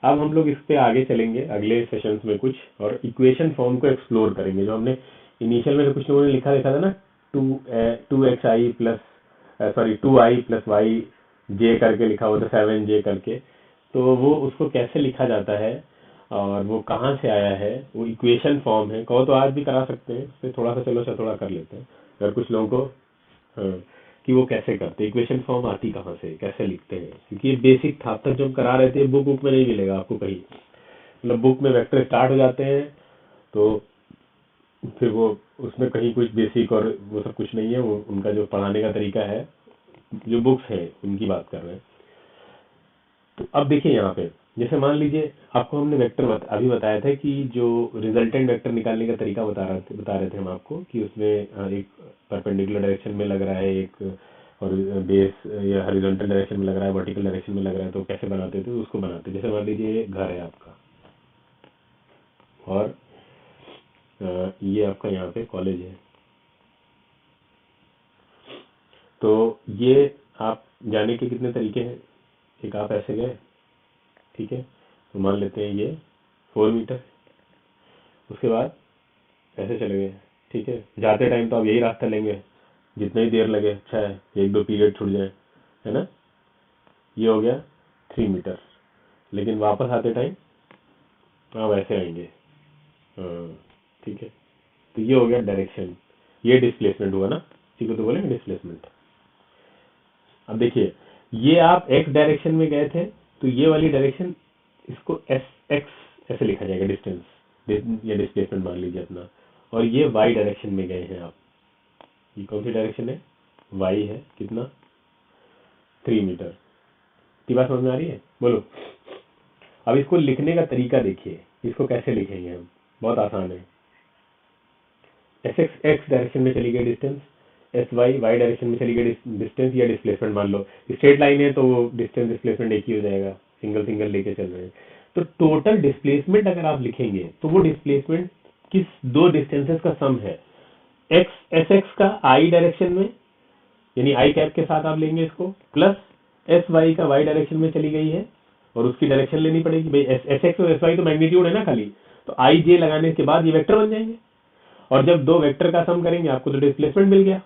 अब हम लोग इस पे आगे चलेंगे अगले सेशंस में कुछ, और इक्वेशन फॉर्म को एक्सप्लोर करेंगे। जो हमने इनिशियल में तो कुछ लोगों ने लिखा देखा था ना, two x i plus sorry 2i+y j करके लिखा हुआ था, 7j करके। तो वो उसको कैसे लिखा जाता है और वो कहाँ से आया है, वो इक्वेशन फॉर्म है। कहो तो आज भी करा सकते हैं, फिर थोड़ा सा चलो थोड़ा कर लेते हैं अगर कुछ लोगों को। हाँ, कि वो कैसे करते, इक्वेशन फॉर्म आती कहाँ से, कैसे लिखते हैं, क्योंकि ये बेसिक था। अब तक जो हम करा रहे थे बुक में नहीं मिलेगा आपको कहीं। मतलब बुक में वेक्टर स्टार्ट हो जाते हैं तो फिर वो उसमें कहीं कुछ बेसिक और वो सब कुछ नहीं है। वो उनका जो पढ़ाने का तरीका है, जो बुक्स है उनकी बात कर रहे हैं। तो अब देखिए यहाँ पे, जैसे मान लीजिए आपको हमने वेक्टर अभी बताया था कि जो रिजल्टेंट वेक्टर निकालने का तरीका बता रहे थे हम आपको, कि उसमें एक परपेंडिकुलर डायरेक्शन में लग रहा है, एक और बेस या हॉरिजॉन्टल डायरेक्शन में लग रहा है, वर्टिकल डायरेक्शन में लग रहा है, तो कैसे बनाते थे उसको बनाते। जैसे मान लीजिए ये घर है आपका और ये आपका यहाँ पे कॉलेज है। तो ये आप जाने के कितने तरीके हैं। एक आप ऐसे गए, ठीक है, तो मान लेते हैं ये 4 मीटर। उसके बाद ऐसे चले गए, ठीक है, जाते टाइम तो आप यही रास्ता लेंगे, जितना ही देर लगे, अच्छा है, एक दो पीरियड छूट जाए, है ना। ये हो गया 3 मीटर। लेकिन वापस आते टाइम आप ऐसे आएंगे। हाँ, ठीक है, तो ये हो गया डायरेक्शन। ये डिस्प्लेसमेंट हुआ ना, इसी को तो बोलेंगे डिस्प्लेसमेंट। अब देखिए, ये आप एक्स डायरेक्शन में गए थे, तो ये वाली डायरेक्शन, इसको एस एक्स ऐसे लिखा जाएगा, डिस्टेंस या डिस्प्लेसमेंट मान लीजिए अपना। और ये वाई डायरेक्शन में गए हैं आप, ये कौन सी डायरेक्शन है, वाई है, कितना, 3 मीटर। की बात समझ में आ रही है, बोलो। अब इसको लिखने का तरीका देखिए, इसको कैसे लिखेंगे हम, बहुत आसान है। एस एक्स एक्स डायरेक्शन में चली गई distance, s y y direction में चली गई डिस्टेंस या डिस्प्लेसमेंट। मान लो स्ट्रेट लाइन है तो वो डिस्टेंस डिस्प्लेसमेंट एक ही हो जाएगा, सिंगल सिंगल लेके चल रहे हैं। तो टोटल डिस्प्लेसमेंट अगर आप लिखेंगे तो वो डिस्प्लेसमेंट किस दो डिस्टेंसेस का सम है। एक्स एस एक्स का आई डायरेक्शन में, यानी आई कैप के साथ आप लेंगे इसको, प्लस एस वाई का वाई डायरेक्शन में चली गई है और उसकी डायरेक्शन लेनी पड़ेगी भाई। एस एक्स और एस वाई तो मैग्नीट्यूड है ना खाली, तो आई जे लगाने के बाद ये वेक्टर बन जाएंगे। और जब दो वेक्टर का सम करेंगे आपको तो डिस्प्लेसमेंट मिल गया।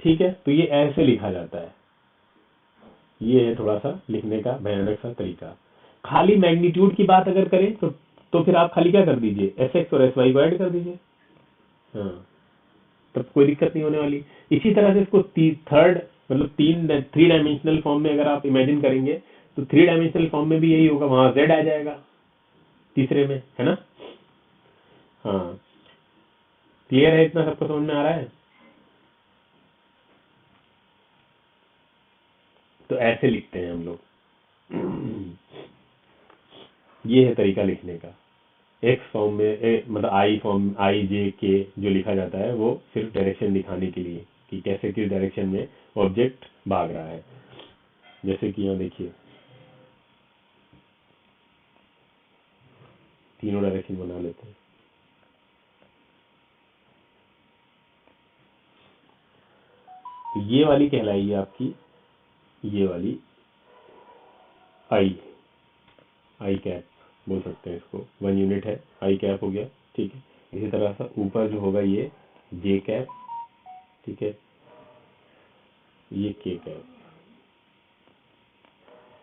ठीक है, तो ये ऐसे लिखा जाता है। ये है थोड़ा सा लिखने का भयानक सा तरीका। खाली मैग्नीट्यूड की बात अगर करें तो फिर आप खाली क्या कर दीजिए, एस एक्स और एस वाई को ऐड कर दीजिए। हाँ, तब कोई दिक्कत नहीं होने वाली। इसी तरह से इसको थर्ड मतलब 3 डायमेंशनल फॉर्म में अगर आप इमेजिन करेंगे तो 3 डायमेंशनल फॉर्म में भी यही होगा, वहां जेड आ जाएगा तीसरे में, है ना। हाँ, क्लियर है, इतना सबको समझ में आ रहा है। तो ऐसे लिखते हैं हम लोग। ये है तरीका लिखने का। एक्स फॉर्म में मतलब आई फॉर्म, आई जे के जो लिखा जाता है वो सिर्फ डायरेक्शन दिखाने के लिए कि कैसे किस डायरेक्शन में ऑब्जेक्ट भाग रहा है। जैसे कि यहाँ देखिए तीनों डायरेक्शन बना लेते हैं। तो ये वाली कहलाएगी आपकी, ये वाली आई, आई कैप बोल सकते हैं इसको, 1 यूनिट है, आई कैप हो गया। ठीक है, इसी तरह से ऊपर जो होगा ये जे कैप, ठीक है, ये के कैप।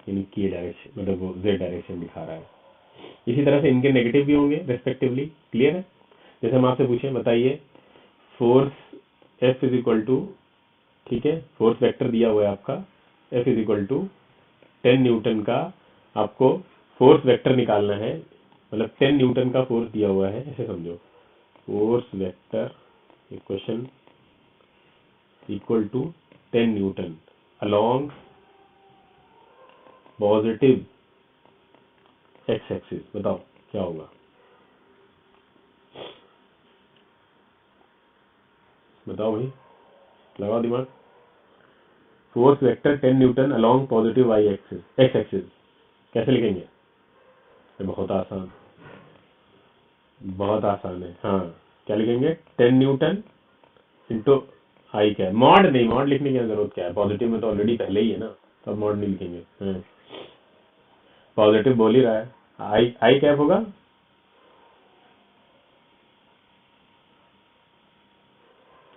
इनकी डायरेक्शन मतलब वो z डायरेक्शन दिखा रहा है। इसी तरह से इनके नेगेटिव भी होंगे रेस्पेक्टिवली। क्लियर है? जैसे हम आपसे पूछें, बताइए force F is equal to, ठीक है, फोर्स वेक्टर दिया हुआ है आपका F is equal to 10 newton का, आपको फोर्स वेक्टर निकालना है, मतलब 10 न्यूटन का फोर्स दिया हुआ है, ऐसे समझो। Force vector equation equal to 10 newton along positive x axis. बताओ क्या होगा? बताओ भाई, लगाओ दिमाग। Force vector 10 newton along positive y axis, x axis, कैसे लिखेंगे? ये बहुत आसान, बहुत आसान है। हाँ, क्या लिखेंगे? 10 न्यूटन इंटू आई कैप। मॉड नहीं, मॉड लिखने की जरूरत क्या है, पॉजिटिव में तो ऑलरेडी पहले ही है ना, तब मॉड नहीं लिखेंगे। हाँ, पॉजिटिव बोल ही रहा है, आई आई कैप होगा।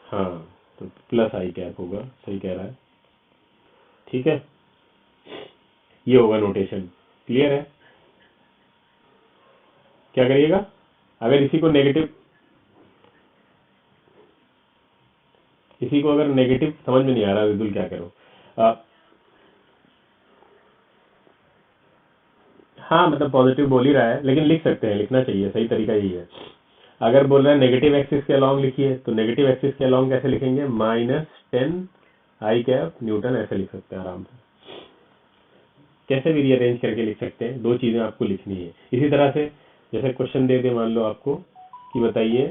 हाँ, तो प्लस आई कैप होगा, सही कह रहा है। ठीक है, ये होगा नोटेशन। क्लियर है? क्या करिएगा अगर इसी को नेगेटिव, इसी को अगर नेगेटिव समझ में नहीं आ रहा विदुल, क्या करो? हाँ, मतलब पॉजिटिव बोल ही रहा है, लेकिन लिख सकते हैं, लिखना चाहिए, सही तरीका यही है। अगर बोल रहा है नेगेटिव एक्सिस के अलोंग लिखिए, तो नेगेटिव एक्सिस के अलोंग कैसे लिखेंगे? -10 आई कैप न्यूटन, ऐसे लिख सकते हैं आराम से। कैसे भी रीअरेंज करके लिख सकते हैं, दो चीजें आपको लिखनी है। इसी तरह से जैसे क्वेश्चन दे दे मान लो आपको कि बताइए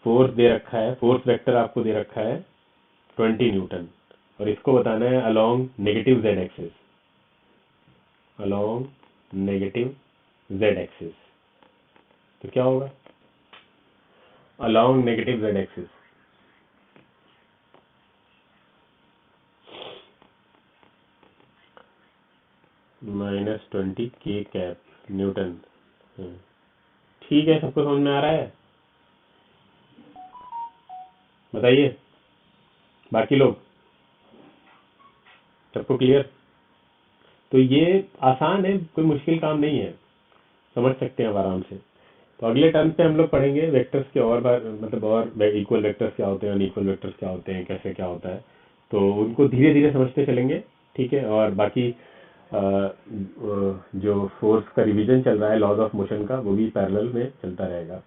फोर्स दे रखा है, फोर्स वेक्टर आपको दे रखा है 20 न्यूटन, और इसको बताना है along negative Z axis, along negative Z axis. तो क्या होगा? अलोंग नेगेटिव जेड एक्सिस, -20 के कैप न्यूटन। ठीक है, सबको समझ में आ रहा है? बताइए बाकी लोग, सबको क्लियर? तो ये आसान है, कोई मुश्किल काम नहीं है, समझ सकते हैं आप आराम से। तो अगले टर्म पे हम लोग पढ़ेंगे वेक्टर्स के और बार, मतलब और इक्वल वेक्टर्स क्या होते हैं, अनइक्वल वेक्टर्स क्या होते हैं, कैसे क्या होता है, तो उनको धीरे धीरे समझते चलेंगे। ठीक है, और बाकी जो फोर्स का रिवीजन चल रहा है लॉज ऑफ मोशन का, वो भी पैरेलल में चलता रहेगा,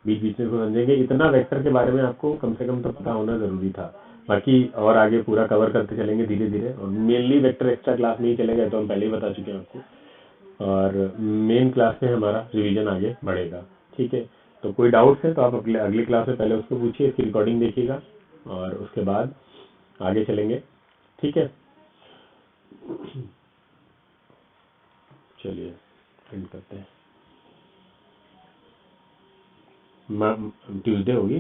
बीच बीच में समझेंगे। इतना वेक्टर के बारे में आपको कम से कम तो पता होना जरूरी था। बाकी और आगे पूरा कवर करते चलेंगे धीरे धीरे, और मेनली वेक्टर एक्स्ट्रा क्लास में ही चलेगा, तो हम पहले ही बता चुके हैं आपको, और मेन क्लास में हमारा रिवीजन आगे बढ़ेगा। ठीक है, तो कोई डाउट्स है तो आप अगली क्लास में पहले उसको पूछिए, इसकी रिकॉर्डिंग देखिएगा, और उसके बाद आगे चलेंगे। ठीक है, चलिए एंड करते हैं। ट्यूसडे होगी।